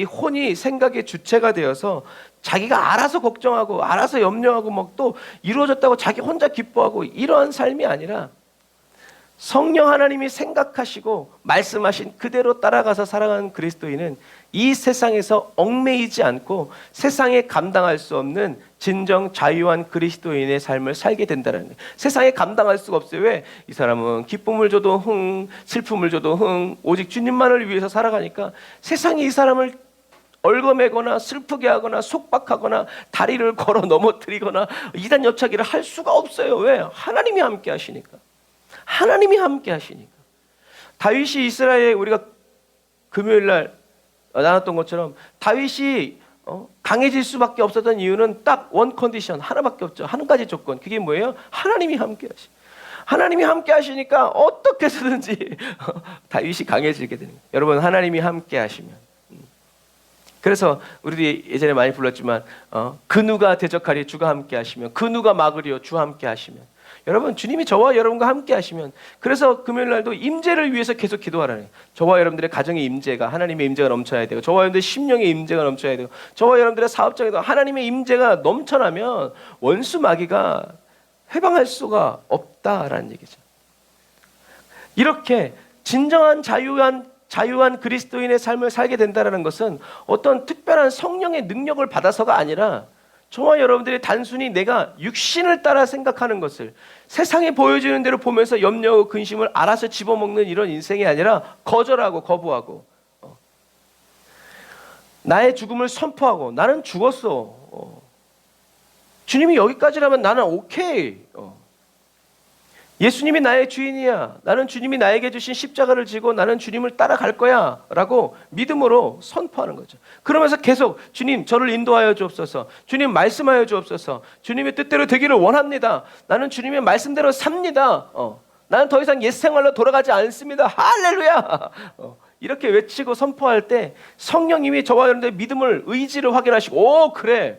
이 혼이 생각의 주체가 되어서 자기가 알아서 걱정하고 알아서 염려하고 막 또 이루어졌다고 자기 혼자 기뻐하고 이러한 삶이 아니라 성령 하나님이 생각하시고 말씀하신 그대로 따라가서 살아가는 그리스도인은 이 세상에서 얽매이지 않고 세상에 감당할 수 없는 진정 자유한 그리스도인의 삶을 살게 된다는 거예요. 세상에 감당할 수가 없어요. 왜? 이 사람은 기쁨을 줘도 흥, 슬픔을 줘도 흥, 오직 주님만을 위해서 살아가니까 세상이 이 사람을 얽어매거나 슬프게 하거나 속박하거나 다리를 걸어 넘어뜨리거나 이단 옆차기를 할 수가 없어요. 왜? 하나님이 함께 하시니까. 하나님이 함께 하시니까. 다윗이 이스라엘에 우리가 금요일 날 나눴던 것처럼 다윗이 강해질 수밖에 없었던 이유는 딱 원 컨디션 하나밖에 없죠. 한 가지 조건. 그게 뭐예요? 하나님이 함께 하시. 하나님이 함께 하시니까 어떻게 해서든지 다윗이 강해지게 되는 거예요. 여러분, 하나님이 함께 하시면. 그래서 우리들이 예전에 많이 불렀지만 그 누가 대적하리 주가 함께 하시면, 그 누가 막으리요 주 함께 하시면. 여러분, 주님이 저와 여러분과 함께 하시면, 그래서 금요일 날도 임재를 위해서 계속 기도하라는 거예요. 저와 여러분들의 가정의 임재가, 하나님의 임재가 넘쳐야 되고, 저와 여러분들의 심령의 임재가 넘쳐야 되고, 저와 여러분들의 사업장에도 하나님의 임재가 넘쳐나면 원수 마귀가 해방할 수가 없다라는 얘기죠. 이렇게 진정한 자유한 그리스도인의 삶을 살게 된다는 것은 어떤 특별한 성령의 능력을 받아서가 아니라 저와 여러분들이 단순히 내가 육신을 따라 생각하는 것을 세상에 보여지는 대로 보면서 염려하고 근심을 알아서 집어먹는 이런 인생이 아니라 거절하고 거부하고 나의 죽음을 선포하고 나는 죽었어. 주님이 여기까지라면 나는 오케이. 예수님이 나의 주인이야. 나는 주님이 나에게 주신 십자가를 지고 나는 주님을 따라갈 거야 라고 믿음으로 선포하는 거죠. 그러면서 계속 주님 저를 인도하여 주옵소서, 주님 말씀하여 주옵소서, 주님의 뜻대로 되기를 원합니다. 나는 주님의 말씀대로 삽니다. 나는 더 이상 옛 생활로 돌아가지 않습니다. 할렐루야. 이렇게 외치고 선포할 때 성령님이 저와 여러분들의 믿음을, 의지를 확인하시고 오 그래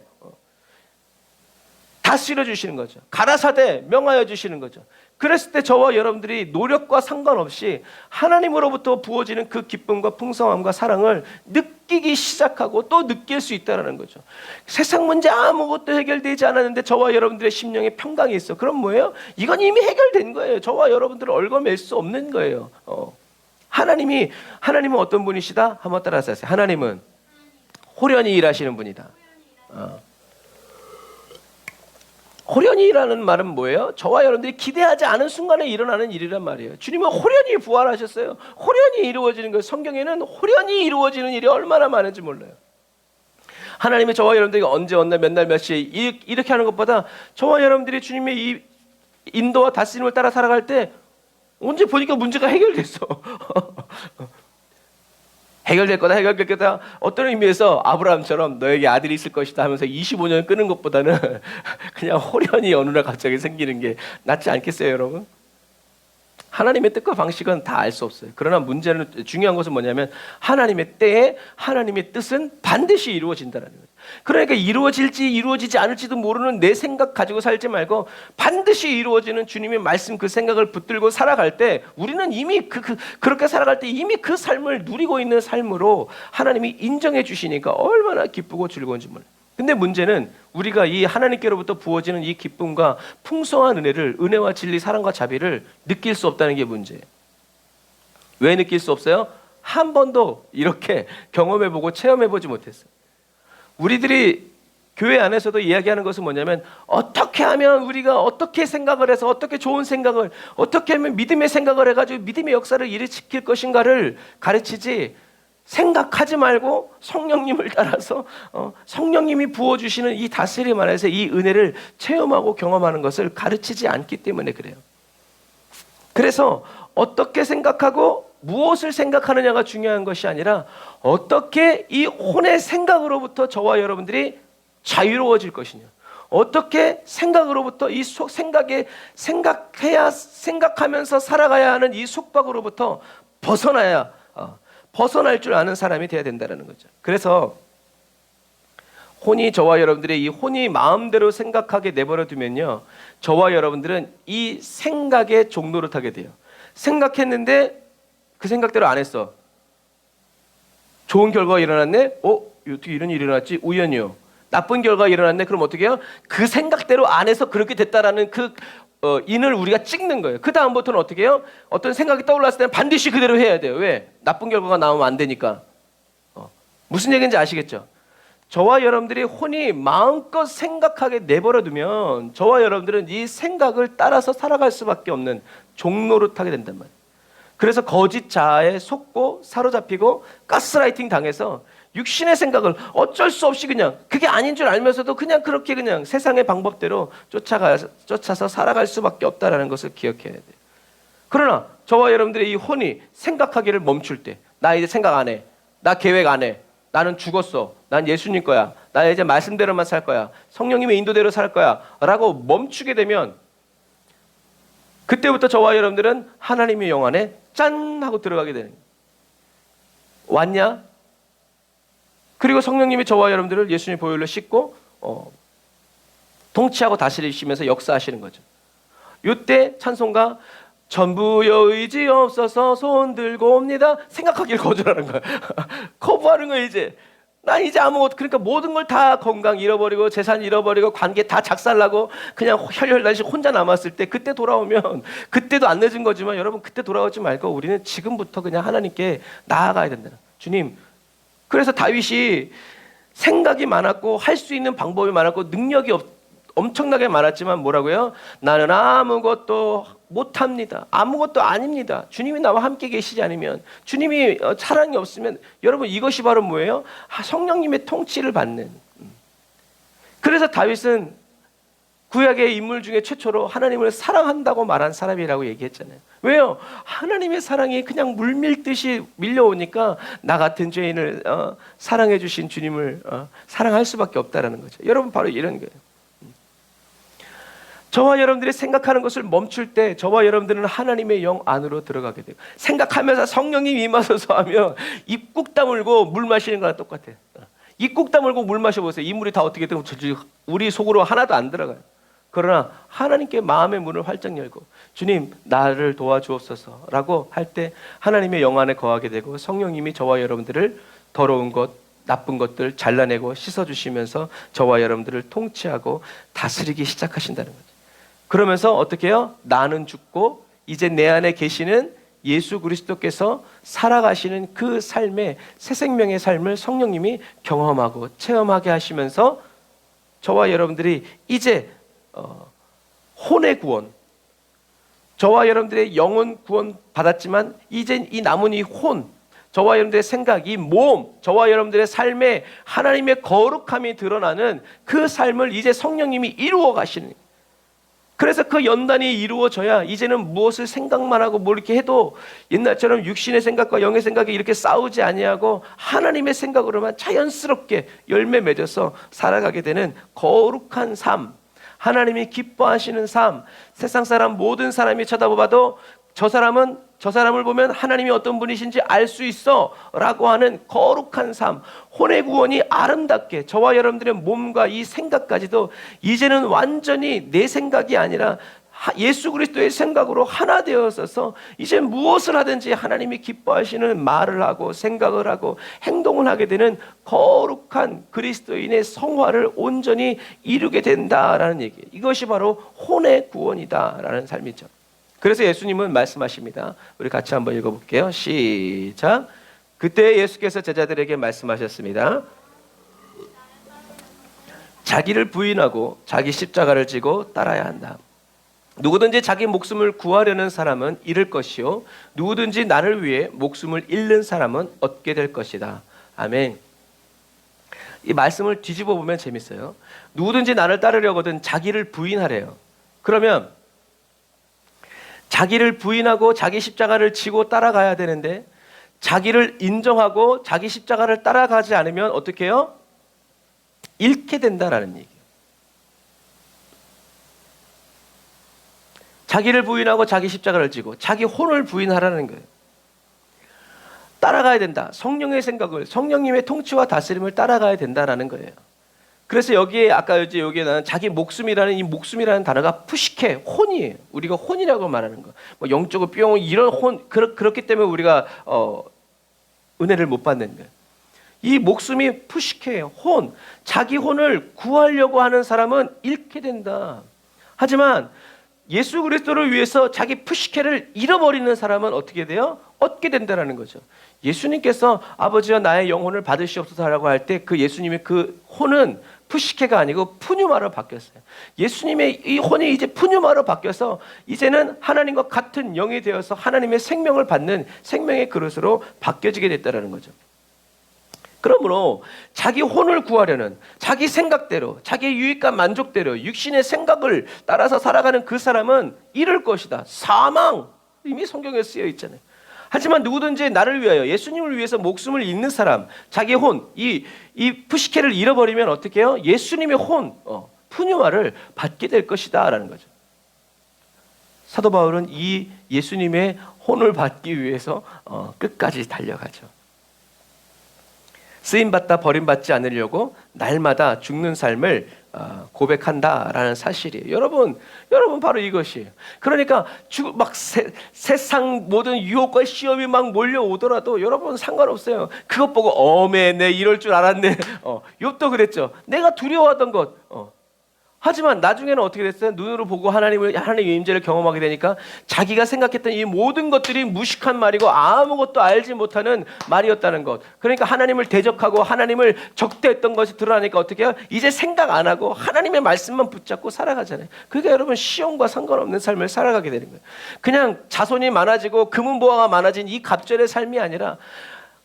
다스려 주시는 거죠. 가라사대 명하여 주시는 거죠. 그랬을 때 저와 여러분들이 노력과 상관없이 하나님으로부터 부어지는 그 기쁨과 풍성함과 사랑을 느끼기 시작하고 또 느낄 수 있다는 거죠. 세상 문제 아무것도 해결되지 않았는데 저와 여러분들의 심령에 평강이 있어. 그럼 뭐예요? 이건 이미 해결된 거예요. 저와 여러분들을 얽어맬 수 없는 거예요. 하나님은 어떤 분이시다? 한번 따라서 하세요. 하나님은 호련히 일하시는 분이다. 호련히라는 말은 뭐예요? 저와 여러분들이 기대하지 않은 순간에 일어나는 일이란 말이에요. 주님은 호련히 부활하셨어요. 호련히 이루어지는 거예요. 성경에는 호련히 이루어지는 일이 얼마나 많은지 몰라요. 하나님이 저와 여러분들이 언제 어느 날 몇 날 몇 시에 이렇게 하는 것보다 저와 여러분들이 주님의 이 인도와 다스림을 따라 살아갈 때 언제 보니까 문제가 해결됐어. 해결될 거다. 어떤 의미에서 아브라함처럼 너에게 아들이 있을 것이다 하면서 25년 끄는 것보다는 그냥 호련히 어느 날 갑자기 생기는 게 낫지 않겠어요, 여러분? 하나님의 뜻과 방식은 다 알 수 없어요. 그러나 문제는, 중요한 것은 뭐냐면 하나님의 때에 하나님의 뜻은 반드시 이루어진다는 거예요. 그러니까 이루어질지 이루어지지 않을지도 모르는 내 생각 가지고 살지 말고 반드시 이루어지는 주님의 말씀, 그 생각을 붙들고 살아갈 때 우리는 이미 그렇게 살아갈 때 이미 그 삶을 누리고 있는 삶으로 하나님이 인정해 주시니까 얼마나 기쁘고 즐거운지 몰라요. 근데 문제는 우리가 이 하나님께로부터 부어지는 이 기쁨과 풍성한 은혜를, 은혜와 진리, 사랑과 자비를 느낄 수 없다는 게 문제예요. 왜 느낄 수 없어요? 한 번도 이렇게 경험해보고 체험해보지 못했어요. 우리들이 교회 안에서도 이야기하는 것은 뭐냐면 어떻게 하면 우리가 어떻게 생각을 해서 어떻게 좋은 생각을, 어떻게 하면 믿음의 생각을 해가지고 믿음의 역사를 일으킬 것인가를 가르치지, 생각하지 말고 성령님을 따라서 성령님이 부어주시는 이 다스림 안에서 이 은혜를 체험하고 경험하는 것을 가르치지 않기 때문에 그래요. 그래서 어떻게 생각하고 무엇을 생각하느냐가 중요한 것이 아니라 어떻게 이 혼의 생각으로부터 저와 여러분들이 자유로워질 것이냐, 어떻게 생각으로부터 이 생각하면서 살아가야 하는 이 속박으로부터 벗어날 줄 아는 사람이 되어야 된다는 거죠. 그래서 혼이, 저와 여러분들의 이 혼이 마음대로 생각하게 내버려 두면요, 저와 여러분들은 이 생각의 종로를 타게 돼요. 생각했는데 그 생각대로 안 했어. 좋은 결과가 일어났네? 어떻게 이런 일이 일어났지? 우연이요. 나쁜 결과가 일어났네? 그럼 어떻게 해요? 그 생각대로 안 해서 그렇게 됐다라는 그 인을 우리가 찍는 거예요. 그 다음부터는 어떻게 해요? 어떤 생각이 떠올랐을 때는 반드시 그대로 해야 돼요. 왜? 나쁜 결과가 나오면 안 되니까. 무슨 얘기인지 아시겠죠? 저와 여러분들이 혼이 마음껏 생각하게 내버려두면 저와 여러분들은 이 생각을 따라서 살아갈 수밖에 없는 종노릇하게 된단 말이에요. 그래서 거짓 자아에 속고 사로잡히고 가스라이팅 당해서 육신의 생각을 어쩔 수 없이 그냥 그게 아닌 줄 알면서도 그냥 그렇게 그냥 세상의 방법대로 쫓아서 살아갈 수밖에 없다라는 것을 기억해야 돼요. 그러나 저와 여러분들의 이 혼이 생각하기를 멈출 때, 나 이제 생각 안 해, 나 계획 안 해, 나는 죽었어, 난 예수님 거야, 나 이제 말씀대로만 살 거야, 성령님의 인도대로 살 거야 라고 멈추게 되면 그때부터 저와 여러분들은 하나님의 영 안에 짠 하고 들어가게 되는 거예요. 왔냐? 그리고 성령님이 저와 여러분들을 예수님의 보혈로 씻고 통치하고 다스리시면서 역사하시는 거죠. 이때 찬송가 전부여 의지 없어서 손 들고 옵니다. 생각하기를 거절하는 거야. 거부하는 거야 이제. 나 이제 아무것도, 그러니까 모든 걸 다 건강 잃어버리고 재산 잃어버리고 관계 다 작살나고 그냥 혈혈단신 혼자 남았을 때 그때 돌아오면 그때도 안 늦은 거지만 여러분 그때 돌아오지 말고 우리는 지금부터 그냥 하나님께 나아가야 된다. 주님. 그래서 다윗이 생각이 많았고 할 수 있는 방법이 많았고 능력이 엄청나게 많았지만 뭐라고요? 나는 아무것도 못합니다. 아무것도 아닙니다. 주님이 나와 함께 계시지 않으면, 주님이 사랑이 없으면, 여러분 이것이 바로 뭐예요? 성령님의 통치를 받는. 그래서 다윗은 구약의 인물 중에 최초로 하나님을 사랑한다고 말한 사람이라고 얘기했잖아요. 왜요? 하나님의 사랑이 그냥 물밀듯이 밀려오니까 나 같은 죄인을 사랑해 주신 주님을 사랑할 수밖에 없다라는 거죠. 여러분 바로 이런 거예요. 저와 여러분들이 생각하는 것을 멈출 때 저와 여러분들은 하나님의 영 안으로 들어가게 돼요. 생각하면서 성령님 임하소서 하면 입 꾹 다물고 물 마시는 거랑 똑같아요. 입 꾹 다물고 물 마셔보세요. 이 물이 다 어떻게 되면 우리 속으로 하나도 안 들어가요. 그러나 하나님께 마음의 문을 활짝 열고 주님 나를 도와주옵소서라고 할 때 하나님의 영 안에 거하게 되고 성령님이 저와 여러분들을 더러운 것, 나쁜 것들 잘라내고 씻어주시면서 저와 여러분들을 통치하고 다스리기 시작하신다는 거죠. 그러면서 어떻게 해요? 나는 죽고 이제 내 안에 계시는 예수 그리스도께서 살아가시는 그 삶의 새 생명의 삶을 성령님이 경험하고 체험하게 하시면서 저와 여러분들이 이제 혼의 구원, 저와 여러분들의 영혼 구원 받았지만 이제 이 남은 이 혼, 저와 여러분들의 생각, 이 몸, 저와 여러분들의 삶에 하나님의 거룩함이 드러나는 그 삶을 이제 성령님이 이루어 가시는. 그래서 그 연단이 이루어져야 이제는 무엇을 생각만 하고 뭐 이렇게 해도 옛날처럼 육신의 생각과 영의 생각이 이렇게 싸우지 아니하고 하나님의 생각으로만 자연스럽게 열매 맺어서 살아가게 되는 거룩한 삶, 하나님이 기뻐하시는 삶, 세상 사람 모든 사람이 쳐다봐도 저 사람을 보면 하나님이 어떤 분이신지 알 수 있어 라고 하는 거룩한 삶, 혼의 구원이 아름답게 저와 여러분들의 몸과 이 생각까지도 이제는 완전히 내 생각이 아니라 예수 그리스도의 생각으로 하나 되어서 이제 무엇을 하든지 하나님이 기뻐하시는 말을 하고 생각을 하고 행동을 하게 되는 거룩한 그리스도인의 성화를 온전히 이루게 된다라는 얘기예요. 이것이 바로 혼의 구원이다라는 삶이죠. 그래서 예수님은 말씀하십니다. 우리 같이 한번 읽어볼게요. 시작. 그때 예수께서 제자들에게 말씀하셨습니다. 자기를 부인하고 자기 십자가를 지고 따라야 한다. 누구든지 자기 목숨을 구하려는 사람은 잃을 것이요 누구든지 나를 위해 목숨을 잃는 사람은 얻게 될 것이다. 아멘. 이 말씀을 뒤집어 보면 재밌어요. 누구든지 나를 따르려거든 자기를 부인하래요. 그러면 자기를 부인하고 자기 십자가를 지고 따라가야 되는데 자기를 인정하고 자기 십자가를 따라가지 않으면 어떻게 해요? 잃게 된다라는 얘기예요. 자기를 부인하고 자기 십자가를 지고 자기 혼을 부인하라는 거예요. 따라가야 된다. 성령의 생각을, 성령님의 통치와 다스림을 따라가야 된다라는 거예요. 그래서 여기에 아까 여기에 나는 자기 목숨이라는 이 목숨이라는 단어가 푸시케, 혼이에요. 우리가 혼이라고 말하는 거. 뭐 영적으로 뿅 이런 혼 그렇기 때문에 우리가 은혜를 못 받는 거예요. 이 목숨이 푸시케예요. 혼. 자기 혼을 구하려고 하는 사람은 잃게 된다. 하지만 예수 그리스도를 위해서 자기 푸시케를 잃어버리는 사람은 어떻게 돼요? 얻게 된다는 거죠. 예수님께서 아버지와 나의 영혼을 받으시옵소서라고 할 때 그 예수님의 그 혼은 푸시케가 아니고 푸뉴마로 바뀌었어요. 예수님의 이 혼이 이제 푸뉴마로 바뀌어서 이제는 하나님과 같은 영이 되어서 하나님의 생명을 받는 생명의 그릇으로 바뀌어지게 됐다는 거죠. 그러므로 자기 혼을 구하려는 자기 생각대로 자기의 유익과 만족대로 육신의 생각을 따라서 살아가는 그 사람은 잃을 것이다. 사망, 이미 성경에 쓰여 있잖아요. 하지만 누구든지 나를 위하여 예수님을 위해서 목숨을 잃는 사람, 자기 혼, 이 푸시케를 잃어버리면 어떻게 해요? 예수님의 혼, 푸뉴마를 받게 될 것이다 라는 거죠. 사도 바울은 이 예수님의 혼을 받기 위해서 끝까지 달려가죠. 쓰임받다 버림받지 않으려고 날마다 죽는 삶을 고백한다라는 사실이에요. 여러분 바로 이것이에요. 그러니까 세상 모든 유혹과 시험이 막 몰려오더라도 여러분 상관없어요. 그것 보고 어메 내 이럴 줄 알았네. 욥도 그랬죠. 내가 두려워하던 것. 하지만 나중에는 어떻게 됐어요? 눈으로 보고 하나님의 임재를 경험하게 되니까 자기가 생각했던 이 모든 것들이 무식한 말이고 아무것도 알지 못하는 말이었다는 것. 그러니까 하나님을 대적하고 하나님을 적대했던 것이 드러나니까 어떻게 해요? 이제 생각 안 하고 하나님의 말씀만 붙잡고 살아가잖아요. 그러니까 여러분 시험과 상관없는 삶을 살아가게 되는 거예요. 그냥 자손이 많아지고 금은보화가 많아진 이 갑절의 삶이 아니라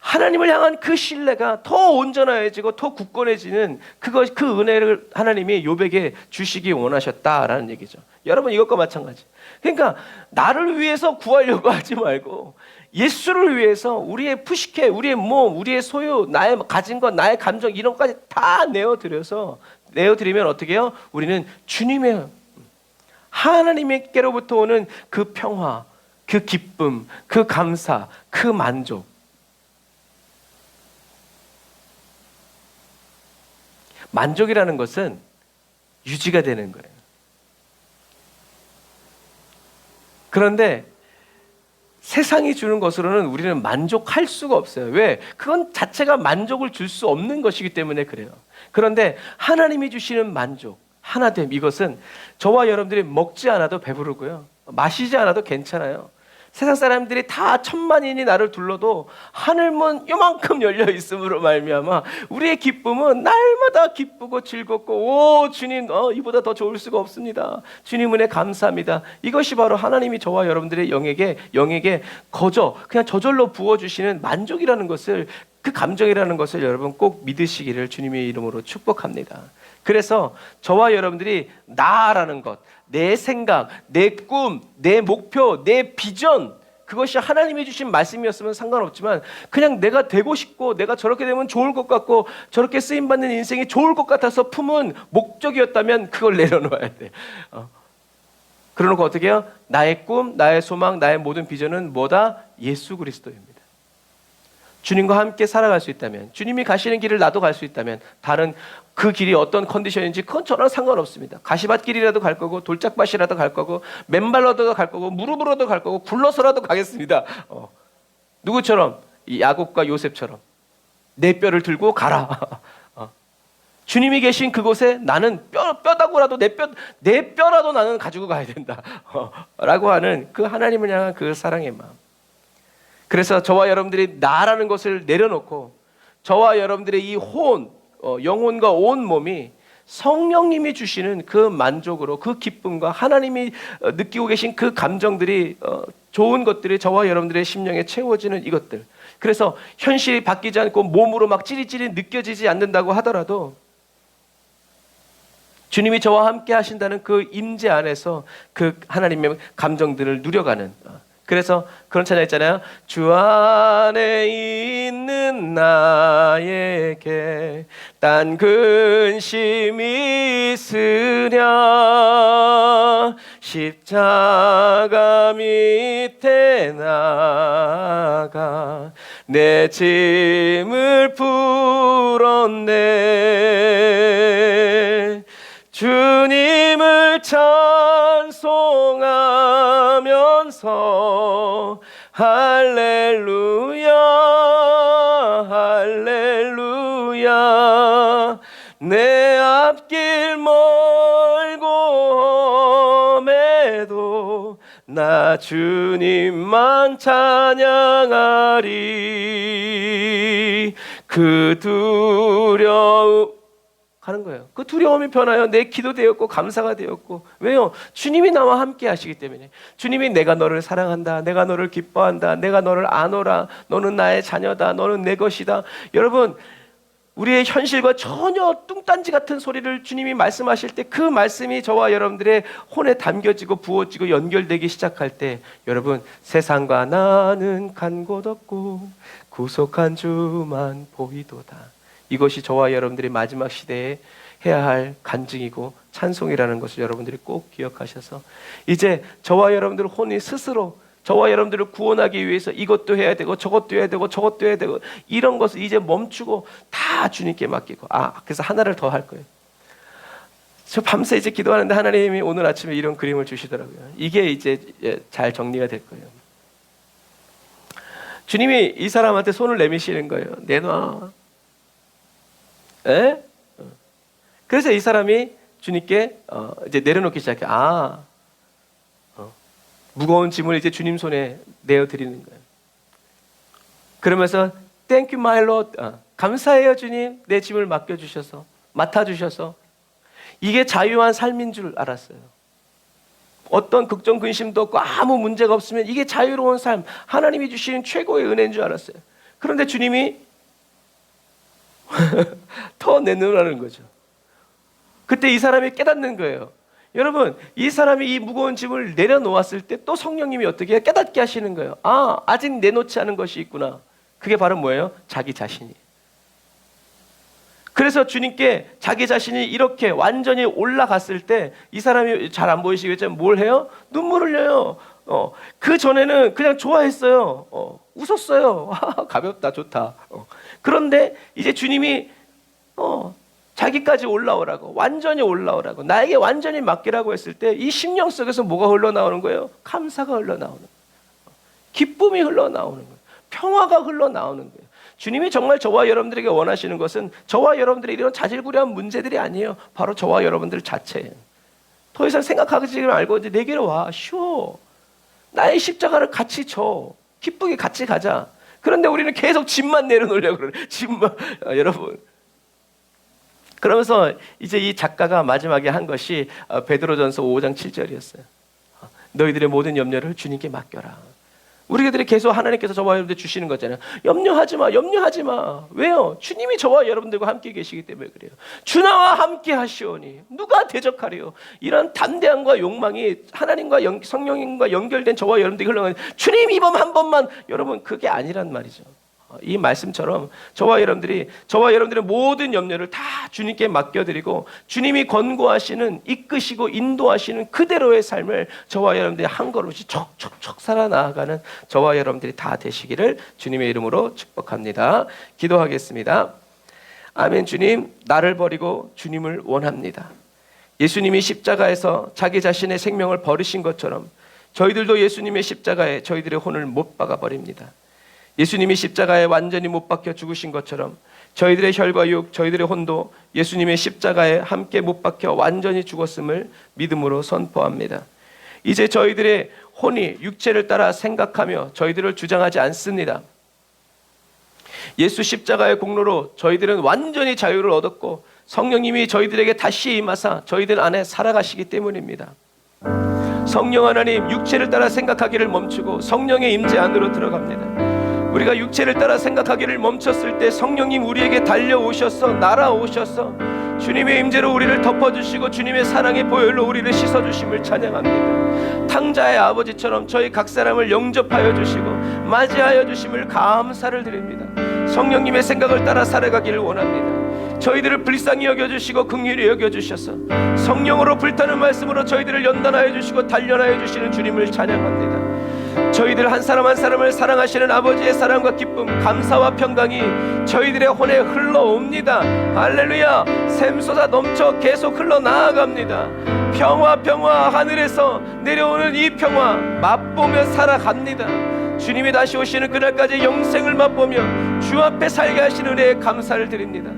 하나님을 향한 그 신뢰가 더 온전해지고 더 굳건해지는 그 은혜를 하나님이 욥에게 주시기 원하셨다라는 얘기죠. 여러분 이것과 마찬가지. 그러니까 나를 위해서 구하려고 하지 말고 예수를 위해서 우리의 푸시케, 우리의 몸, 우리의 소유, 나의 가진 것, 나의 감정 이런 것까지 다 내어드리면 어떻게 해요? 우리는 주님의 하나님께로부터 오는 그 평화, 그 기쁨, 그 감사, 그 만족, 만족이라는 것은 유지가 되는 거예요. 그런데 세상이 주는 것으로는 우리는 만족할 수가 없어요. 왜? 그건 자체가 만족을 줄 수 없는 것이기 때문에 그래요. 그런데 하나님이 주시는 만족, 하나됨, 이것은 저와 여러분들이 먹지 않아도 배부르고요. 마시지 않아도 괜찮아요. 세상 사람들이 다 천만인이 나를 둘러도 하늘문 요만큼 열려 있음으로 말미암아 우리의 기쁨은 날마다 기쁘고 즐겁고 오 주님 이보다 더 좋을 수가 없습니다. 주님 은혜 감사합니다. 이것이 바로 하나님이 저와 여러분들의 영에게 거저 그냥 저절로 부어주시는 만족이라는 것을, 그 감정이라는 것을 여러분 꼭 믿으시기를 주님의 이름으로 축복합니다. 그래서 저와 여러분들이 나라는 것, 내 생각, 내 꿈, 내 목표, 내 비전, 그것이 하나님이 주신 말씀이었으면 상관없지만 그냥 내가 되고 싶고 내가 저렇게 되면 좋을 것 같고 저렇게 쓰임받는 인생이 좋을 것 같아서 품은 목적이었다면 그걸 내려놓아야 돼. 그러놓고 어떻게 해요? 나의 꿈, 나의 소망, 나의 모든 비전은 뭐다? 예수 그리스도입니다. 주님과 함께 살아갈 수 있다면, 주님이 가시는 길을 나도 갈 수 있다면 다른 그 길이 어떤 컨디션인지 그건 저랑 상관없습니다. 가시밭길이라도 갈 거고 돌짝밭이라도 갈 거고 맨발로도 갈 거고 무릎으로도 갈 거고 굴러서라도 가겠습니다. 누구처럼? 이 야곱과 요셉처럼 내 뼈를 들고 가라. 주님이 계신 그곳에 나는 뼈다구라도 내 뼈라도 나는 가지고 가야 된다. 라고 하는 그 하나님을 향한 그 사랑의 마음. 그래서 저와 여러분들이 나라는 것을 내려놓고 저와 여러분들의 이 영혼과 온 몸이 성령님이 주시는 그 만족으로, 그 기쁨과 하나님이 느끼고 계신 그 감정들이 좋은 것들이 저와 여러분들의 심령에 채워지는 이것들. 그래서 현실이 바뀌지 않고 몸으로 막 찌릿찌릿 느껴지지 않는다고 하더라도 주님이 저와 함께 하신다는 그 임재 안에서 그 하나님의 감정들을 누려가는, 그래서 그런 찬양 있잖아요. 주 안에 있는 나에게 딴 근심이 있으랴 십자가 밑에 나가 내 짐을 풀었네. 주님을 찬송하면서 할렐루야 할렐루야 내 앞길 멀고 험해도 나 주님만 찬양하리. 그 두려움 하는 거예요. 그 두려움이 변하여 내 기도 되었고 감사가 되었고. 왜요? 주님이 나와 함께 하시기 때문에. 주님이 내가 너를 사랑한다, 내가 너를 기뻐한다, 내가 너를 아노라, 너는 나의 자녀다, 너는 내 것이다. 여러분, 우리의 현실과 전혀 뚱딴지 같은 소리를 주님이 말씀하실 때 그 말씀이 저와 여러분들의 혼에 담겨지고 부어지고 연결되기 시작할 때, 여러분, 세상과 나는 간 곳 없고 구속한 주만 보이도다. 이것이 저와 여러분들이 마지막 시대에 해야 할 간증이고 찬송이라는 것을 여러분들이 꼭 기억하셔서, 이제 저와 여러분들 혼이 스스로 저와 여러분들을 구원하기 위해서 이것도 해야 되고 저것도 해야 되고 저것도 해야 되고 이런 것을 이제 멈추고 다 주님께 맡기고, 그래서 하나를 더 할 거예요. 저 밤새 이제 기도하는데 하나님이 오늘 아침에 이런 그림을 주시더라고요. 이게 이제 잘 정리가 될 거예요. 주님이 이 사람한테 손을 내미시는 거예요. 내놔. 에? 그래서 이 사람이 주님께 이제 내려놓기 시작해. 무거운 짐을 이제 주님 손에 내어드리는 거예요. 그러면서 Thank you, my Lord. 감사해요, 주님. 내 짐을 맡겨주셔서, 맡아주셔서. 이게 자유한 삶인 줄 알았어요. 어떤 걱정 근심도 없고 아무 문제가 없으면 이게 자유로운 삶, 하나님이 주시는 최고의 은혜인 줄 알았어요. 그런데 주님이 더 내놓으라는 거죠. 그때 이 사람이 깨닫는 거예요. 여러분, 이 사람이 이 무거운 짐을 내려놓았을 때 또 성령님이 어떻게 해요? 깨닫게 하시는 거예요. 아직 내놓지 않은 것이 있구나. 그게 바로 뭐예요? 자기 자신이. 그래서 주님께 자기 자신이 이렇게 완전히 올라갔을 때 이 사람이 잘 안 보이시겠지만 뭘 해요? 눈물을 흘려요. 그 전에는 그냥 좋아했어요. 웃었어요. 가볍다, 좋다. 그런데 이제 주님이 자기까지 올라오라고, 완전히 올라오라고, 나에게 완전히 맡기라고 했을 때 이 심령 속에서 뭐가 흘러나오는 거예요? 감사가 흘러나오는 거예요. 기쁨이 흘러나오는 거예요. 평화가 흘러나오는 거예요. 주님이 정말 저와 여러분들에게 원하시는 것은 저와 여러분들의 이런 자질구레한 문제들이 아니에요. 바로 저와 여러분들 자체예요. 더 이상 생각하지 말고 내게로 와. 쉬워. 나의 십자가를 같이 져. 기쁘게 같이 가자. 그런데 우리는 계속 짐만 내려놓으려고 그래요. 짐만. 여러분. 그러면서 이제 이 작가가 마지막에 한 것이 베드로전서 5장 7절이었어요. 너희들의 모든 염려를 주님께 맡겨라. 우리들이 계속 하나님께서 저와 여러분들 주시는 거잖아요. 염려하지 마, 염려하지 마. 왜요? 주님이 저와 여러분들과 함께 계시기 때문에 그래요. 주나와 함께 하시오니 누가 대적하리요? 이런 담대함과 욕망이 하나님과 성령님과 연결된 저와 여러분들이 흘러가는, 주님 이번 한 번만, 여러분 그게 아니란 말이죠. 이 말씀처럼 저와 여러분들의 모든 염려를 다 주님께 맡겨드리고 주님이 권고하시는, 이끄시고 인도하시는 그대로의 삶을 저와 여러분들이 한 걸음씩 척척척 살아나가는 저와 여러분들이 다 되시기를 주님의 이름으로 축복합니다. 기도하겠습니다. 아멘. 주님, 나를 버리고 주님을 원합니다. 예수님이 십자가에서 자기 자신의 생명을 버리신 것처럼 저희들도 예수님의 십자가에 저희들의 혼을 못 박아 버립니다. 예수님이 십자가에 완전히 못 박혀 죽으신 것처럼 저희들의 혈과 육, 저희들의 혼도 예수님의 십자가에 함께 못 박혀 완전히 죽었음을 믿음으로 선포합니다. 이제 저희들의 혼이 육체를 따라 생각하며 저희들을 주장하지 않습니다. 예수 십자가의 공로로 저희들은 완전히 자유를 얻었고 성령님이 저희들에게 다시 임하사 저희들 안에 살아가시기 때문입니다. 성령 하나님, 육체를 따라 생각하기를 멈추고 성령의 임재 안으로 들어갑니다. 우리가 육체를 따라 생각하기를 멈췄을 때 성령님 우리에게 달려오셔서, 날아오셔서 주님의 임재로 우리를 덮어주시고 주님의 사랑의 보혈로 우리를 씻어주심을 찬양합니다. 탕자의 아버지처럼 저희 각 사람을 영접하여 주시고 맞이하여 주심을 감사를 드립니다. 성령님의 생각을 따라 살아가기를 원합니다. 저희들을 불쌍히 여겨주시고 긍휼히 여겨주셔서 성령으로 불타는 말씀으로 저희들을 연단하여 주시고 단련하여 주시는 주님을 찬양합니다. 저희들 한 사람 한 사람을 사랑하시는 아버지의 사랑과 기쁨, 감사와 평강이 저희들의 혼에 흘러옵니다. 할렐루야. 샘솟아 넘쳐 계속 흘러나아갑니다. 평화 하늘에서 내려오는 이 평화 맛보며 살아갑니다. 주님이 다시 오시는 그날까지 영생을 맛보며 주 앞에 살게 하시는 은혜에 감사를 드립니다.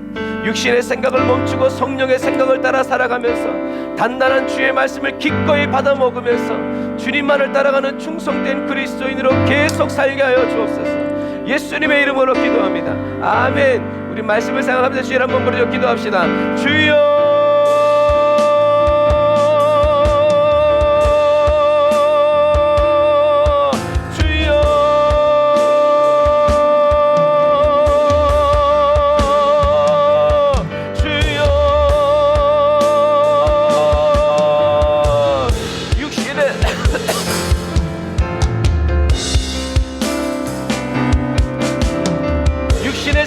육신의 생각을 멈추고 성령의 생각을 따라 살아가면서 단단한 주의 말씀을 기꺼이 받아 먹으면서 주님만을 따라가는 충성된 그리스도인으로 계속 살게 하여 주옵소서. 예수님의 이름으로 기도합니다. 아멘. 우리 말씀을 생각하면서 주여 한번 부르짖어 기도합시다. 주여,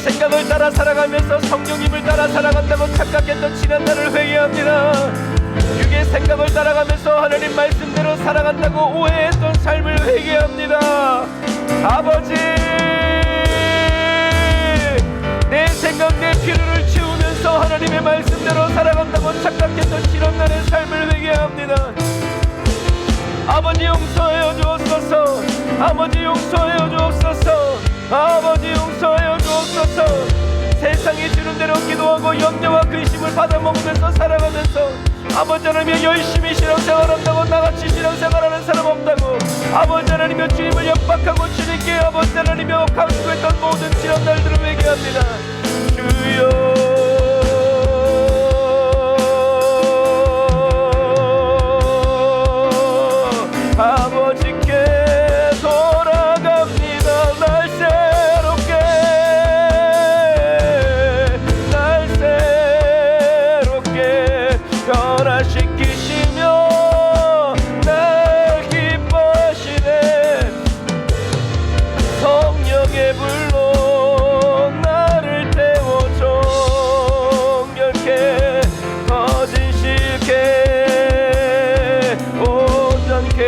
생각을 따라 살아가면서 성령님을 따라 살아간다고 착각했던 지난 날을 회개합니다. 육의 생각을 따라가면서 하나님 말씀대로 살아간다고 오해했던 삶을 회개합니다. 아버지, 내 생각 내 필요를 채우면서 하나님의 말씀대로 살아간다고 착각했던 지난 날의 삶을 회개합니다. 아버지 용서하여 주옵소서. 아버지 용서하여 주옵소서. 아버지 용서하여 주옵소서. 세상이 주는 대로 기도하고 염려와 근심을 받아먹으면서 살아가면서 아버지 하나님이 열심히 신앙생활한다고 나같이 신앙생활하는 사람 없다고 아버지 하나님이 주님을 협박하고 주님께 아버지 하나님이 강구했던 모든 지난 날들을 회개합니다. 주여, 아버지께 돌아갑니다. 날 새롭게 변화시키시며 날 기뻐하시네. 성령의 불로 나를 태워 정결케 거짓 싫게 온전케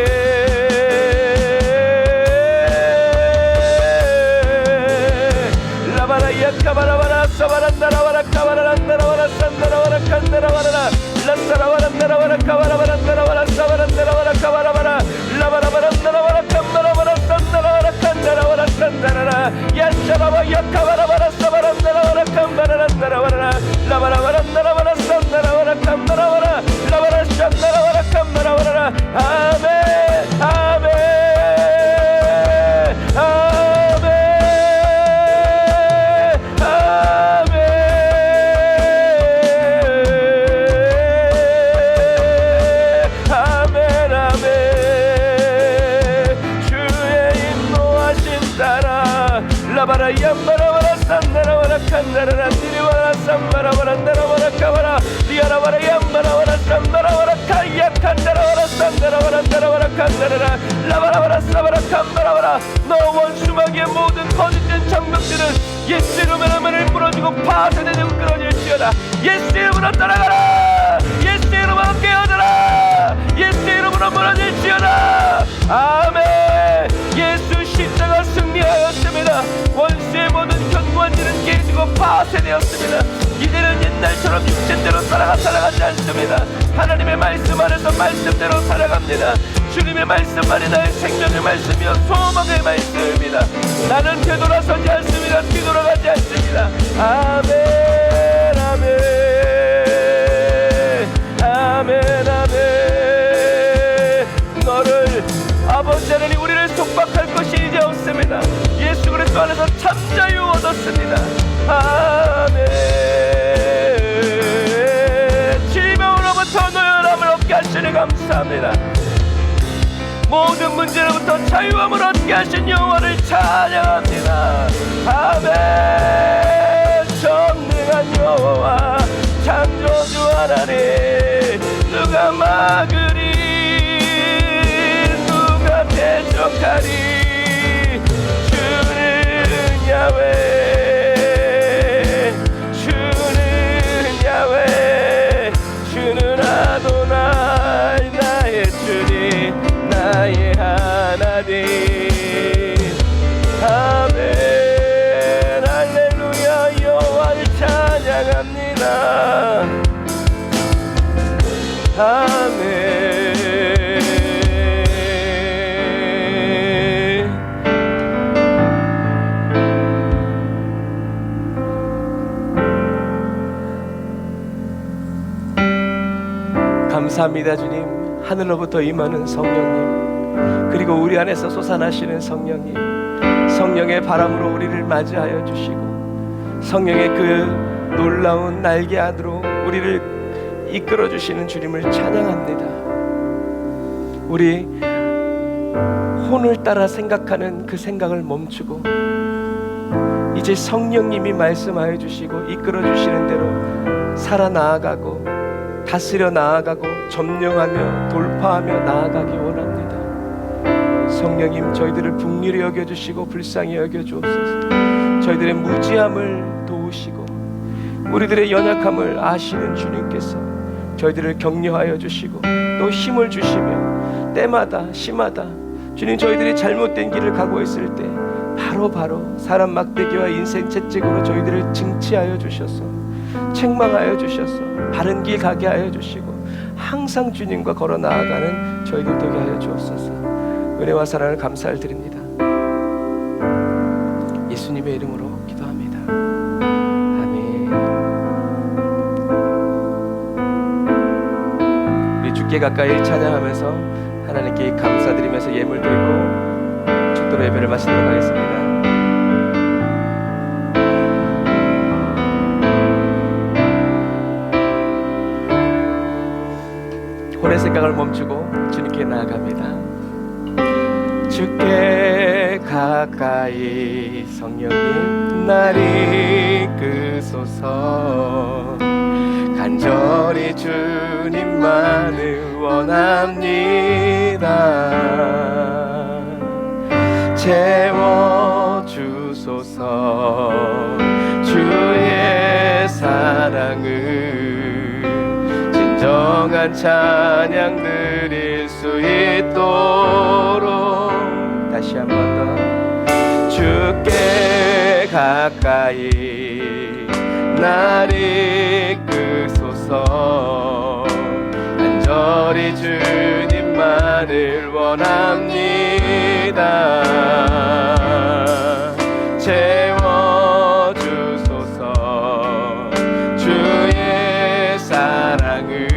카바라바라 사바란다라바라 카바라란다라바라 산다라바라 칸다라바라 라사라바란다라바라 카바라바란다라바라 사바란다라바라 카바라바라 라바라바란다라바라 칸바라바라 산다라바라 칸다라바라 산다라라 야샤라바 야카바라바라 사바란다라바라 칸바라란다라바라 라바라바란다라바라 산다라바라 칸바라바라 라바라 샨다라바라 칸바라바라. 아멘 아멘 라바라 얌바라바라 산다라바라 칸다라라 디리바라 삼바라바란다라바라 카바라 리아라바라 얌바라바라 삼바라바라 카야 칸다라바라 산다라바란다라바라 칸다라라 라바라바라 사바라 칸바라바라. 너 원수마귀의 모든 거짓된 장벽들은 예수 이름으로 하면을 부러지고 파쇄되고 끊어질지어다. 예수 이름으로 따라가라. 예수 이름으로 깨어져라. 예수 이름으로 무너질지어다. 아멘. 예수 십자가 승리하였습니다. 원수의 모든 견고한 일은 깨지고 파쇄되었습니다. 이제는 옛날처럼 육신대로 살아가지 않습니다. 하나님의 말씀 안에서 말씀대로 살아갑니다. 주님의 말씀만이 나의 생명의 말씀이요 소망의 말씀입니다. 나는 되돌아서지 않습니다. 뒤돌아가지 않습니다. 아멘 아멘 아멘 아멘. 너를 아버지 하나님 우리를 속박할 것이 이제 없습니다. 예수 그리스도 안에서 참 자유 얻었습니다. 아멘. 질병으로부터 노연함을 얻게 하시니 감사합니다. 모든 문제로부터 자유함을 얻게 하신 여호와를 찬양합니다. 아멘. 전능한 여호와 창조주 하나님 누가 막으리 누가 대적하리. 주는 야훼 주는 야훼 주는 아도나이 나의 주님 나의 하나님. 아멘 할렐루야. 여호와를 찬양합니다. 아멘. 감사합니다. 주님, 하늘로부터 임하는 성령님, 그리고 우리 안에서 솟아나시는 성령님, 성령의 바람으로 우리를 맞이하여 주시고 성령의 그 놀라운 날개 안으로 우리를 이끌어 주시는 주님을 찬양합니다. 우리 혼을 따라 생각하는 그 생각을 멈추고 이제 성령님이 말씀하여 주시고 이끌어 주시는 대로 살아 나아가고 다스려 나아가고 점령하며 돌파하며 나아가기 원합니다. 성령님, 저희들을 긍휼히 여겨주시고 불쌍히 여겨주옵소서. 저희들의 무지함을 도우시고 우리들의 연약함을 아시는 주님께서 저희들을 격려하여 주시고 또 힘을 주시며 때마다 시마다 주님, 저희들이 잘못된 길을 가고 있을 때 바로 사람 막대기와 인생 채찍으로 저희들을 징치하여 주셔서 책망하여 주셔서 바른 길 가게 하여 주시고 항상 주님과 걸어 나아가는 저희들 되게 하여 주옵소서. 은혜와 사랑을 감사를 드립니다. 예수님의 이름으로 기도합니다. 아멘. 우리 주께 가까이 찬양하면서 하나님께 감사드리면서 예물 드리고 축도로 예배를 마치도록 하겠습니다. 혼의 생각을 멈추고 주님께 나아갑니다. 주께 가까이 성령님 날 이끄소서. 간절히 주님만을 원합니다. 채워주소서. 주의 사랑을 진정한 찬양 드릴 수 있도록 다시 한 번 더 주께 가까이 날 이끄소서. 간절히 주님만을 원합니다. 채워주소서. 주의 사랑을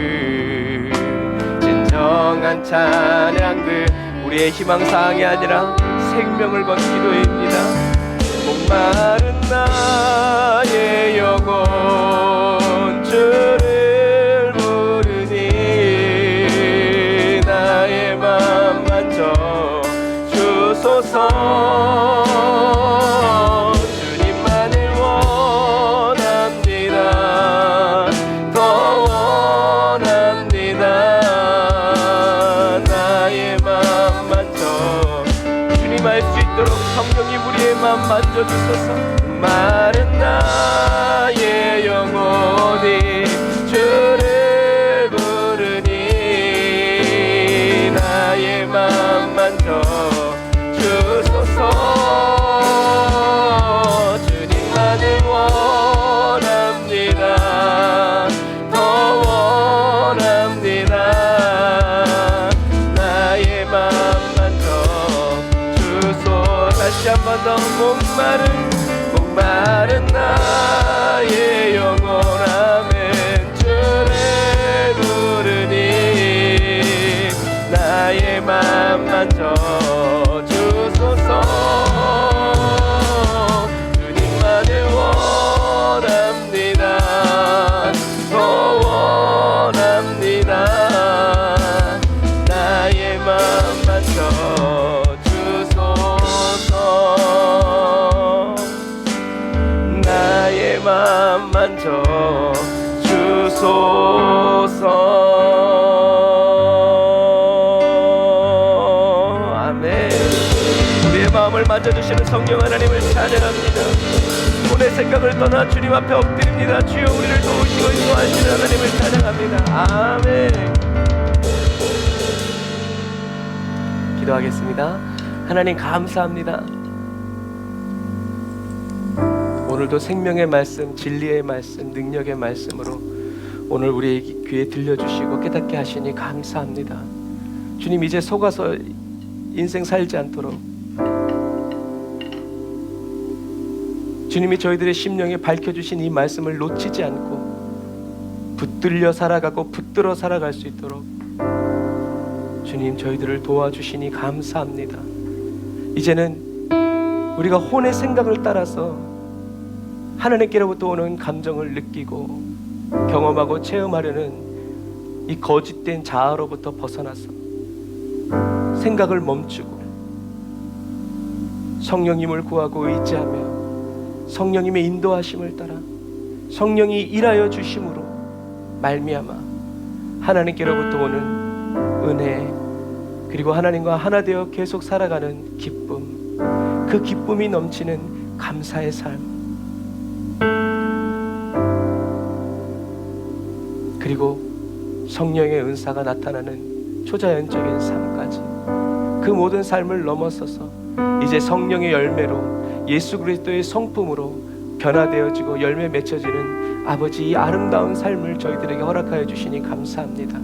진정한 찬양들 우리의 희망사항이 아니라 생명을 건 기도입니다. 목마른 나의 영혼 주를 부르니 나의 맘 만져 주소서. 주님만을 원합니다. 더 원합니다. 나의 맘 만져 주님 알 수 있도록 성령이 우리의 맘 만져주소서. 마른 나의 영혼이 주를 부르니 나의 맘 만져 주소서. 주님만을 원합니다. 더 원합니다. 나의 맘 만져 주소서. 다시 한 번 더 목마른 나의 영혼 아멘. 주를 부르니 나의 맘 만져 주소서. 주님만을 원합니다. 더 원합니다. 나의 맘 만져 나의 맘 만져 주소서. 아멘. 우리의 마음을 만져주시는 성령 하나님을 찬양합니다. 혼의 생각을 떠나 주님 앞에 엎드립니다. 주여 우리를 도우시고 인도하시는 하나님을 찬양합니다. 아멘. 기도하겠습니다. 하나님 감사합니다. 오늘도 생명의 말씀, 진리의 말씀, 능력의 말씀으로 오늘 우리의 귀에 들려주시고 깨닫게 하시니 감사합니다. 주님, 이제 속아서 인생 살지 않도록 주님이 저희들의 심령에 밝혀주신 이 말씀을 놓치지 않고 붙들려 살아가고 붙들어 살아갈 수 있도록 주님 저희들을 도와주시니 감사합니다. 이제는 우리가 혼의 생각을 따라서 하나님께로부터 오는 감정을 느끼고 경험하고 체험하려는 이 거짓된 자아로부터 벗어나서 생각을 멈추고 성령님을 구하고 의지하며 성령님의 인도하심을 따라 성령이 일하여 주심으로 말미암아 하나님께로부터 오는 은혜, 그리고 하나님과 하나 되어 계속 살아가는 기쁨, 그 기쁨이 넘치는 감사의 삶, 그리고 성령의 은사가 나타나는 초자연적인 삶까지, 그 모든 삶을 넘어서서 이제 성령의 열매로 예수 그리스도의 성품으로 변화되어지고 열매 맺혀지는 아버지 이 아름다운 삶을 저희들에게 허락하여 주시니 감사합니다.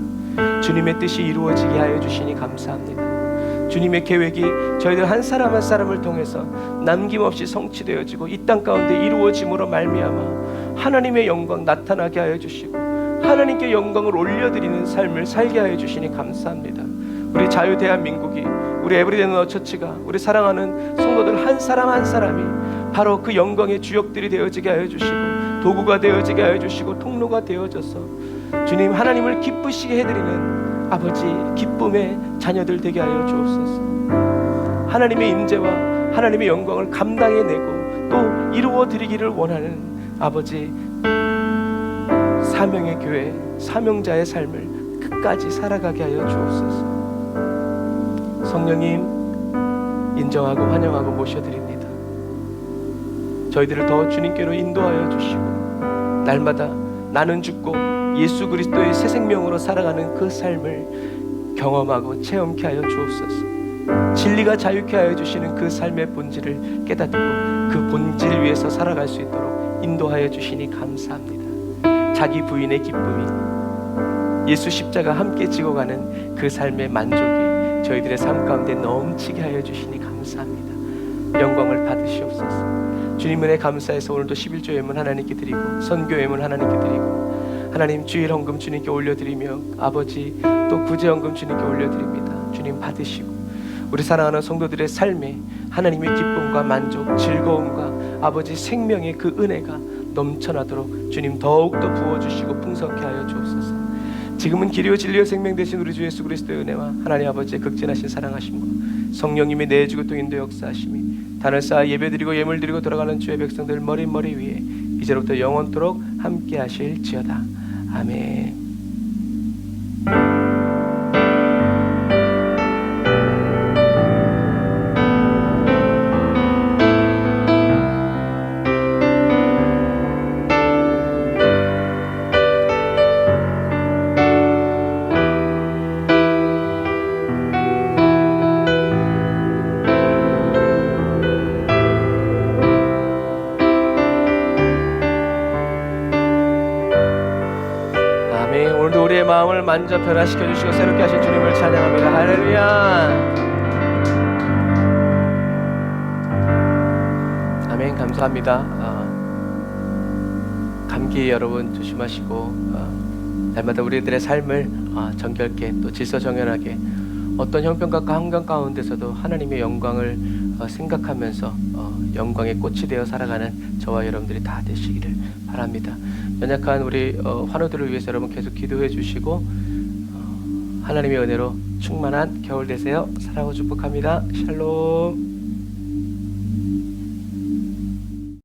주님의 뜻이 이루어지게 하여 주시니 감사합니다. 주님의 계획이 저희들 한 사람 한 사람을 통해서 남김없이 성취되어지고 이 땅 가운데 이루어짐으로 말미암아 하나님의 영광 나타나게 하여 주시고 하나님께 영광을 올려드리는 삶을 살게 하여 주시니 감사합니다. 우리 자유 대한민국이, 우리 에브리데이 너처치가, 우리 사랑하는 성도들 한 사람 한 사람이 바로 그 영광의 주역들이 되어지게 하여 주시고 도구가 되어지게 하여 주시고 통로가 되어져서 주님 하나님을 기쁘시게 해드리는 아버지 기쁨의 자녀들 되게 하여 주옵소서. 하나님의 임재와 하나님의 영광을 감당해내고 또 이루어드리기를 원하는 아버지 사명의 교회, 사명자의 삶을 끝까지 살아가게 하여 주옵소서. 성령님 인정하고 환영하고 모셔드립니다. 저희들을 더 주님께로 인도하여 주시고 날마다 나는 죽고 예수 그리스도의 새 생명으로 살아가는 그 삶을 경험하고 체험케 하여 주옵소서. 진리가 자유케 하여 주시는 그 삶의 본질을 깨닫고 그 본질 위에서 살아갈 수 있도록 인도하여 주시니 감사합니다. 자기 부인의 기쁨이 예수 십자가 함께 지고 가는 그 삶의 만족이 저희들의 삶 가운데 넘치게 하여 주시니 감사합니다. 영광을 받으시옵소서. 주님 은혜 감사해서 오늘도 11조 예물 하나님께 드리고 선교 예물 하나님께 드리고 하나님 주일 헌금 주님께 올려드리며 아버지 또 구제 헌금 주님께 올려드립니다. 주님 받으시고 우리 사랑하는 성도들의 삶에 하나님의 기쁨과 만족, 즐거움과 아버지 생명의 그 은혜가 넘쳐나도록 주님 더욱더 부어주시고 풍성케 하여 주옵소서. 지금은 길이요 진리요 생명 되신 우리 주 예수 그리스도의 은혜와 하나님 아버지의 극진하신 사랑하심과 성령님이 내주고 또 인도 역사하심이 단을 쌓아 예배드리고 예물드리고 돌아가는 주의 백성들 머리 위에 이제로부터 영원토록 함께 하실지어다. 아멘. 오늘도 우리의 마음을 만져 변화시켜 주시고 새롭게 하신 주님을 찬양합니다. 할렐루야. 아멘. 감사합니다. 감기 여러분 조심하시고 날마다 우리들의 삶을 정결케 또 질서정연하게 어떤 형편과 환경 가운데서도 하나님의 영광을 생각하면서 영광의 꽃이 되어 살아가는 저와 여러분들이 다 되시기를 바랍니다. 연약한 우리 환우들을 위해서 여러분 계속 기도해 주시고 하나님의 은혜로 충만한 겨울 되세요. 사랑하고 축복합니다. 샬롬.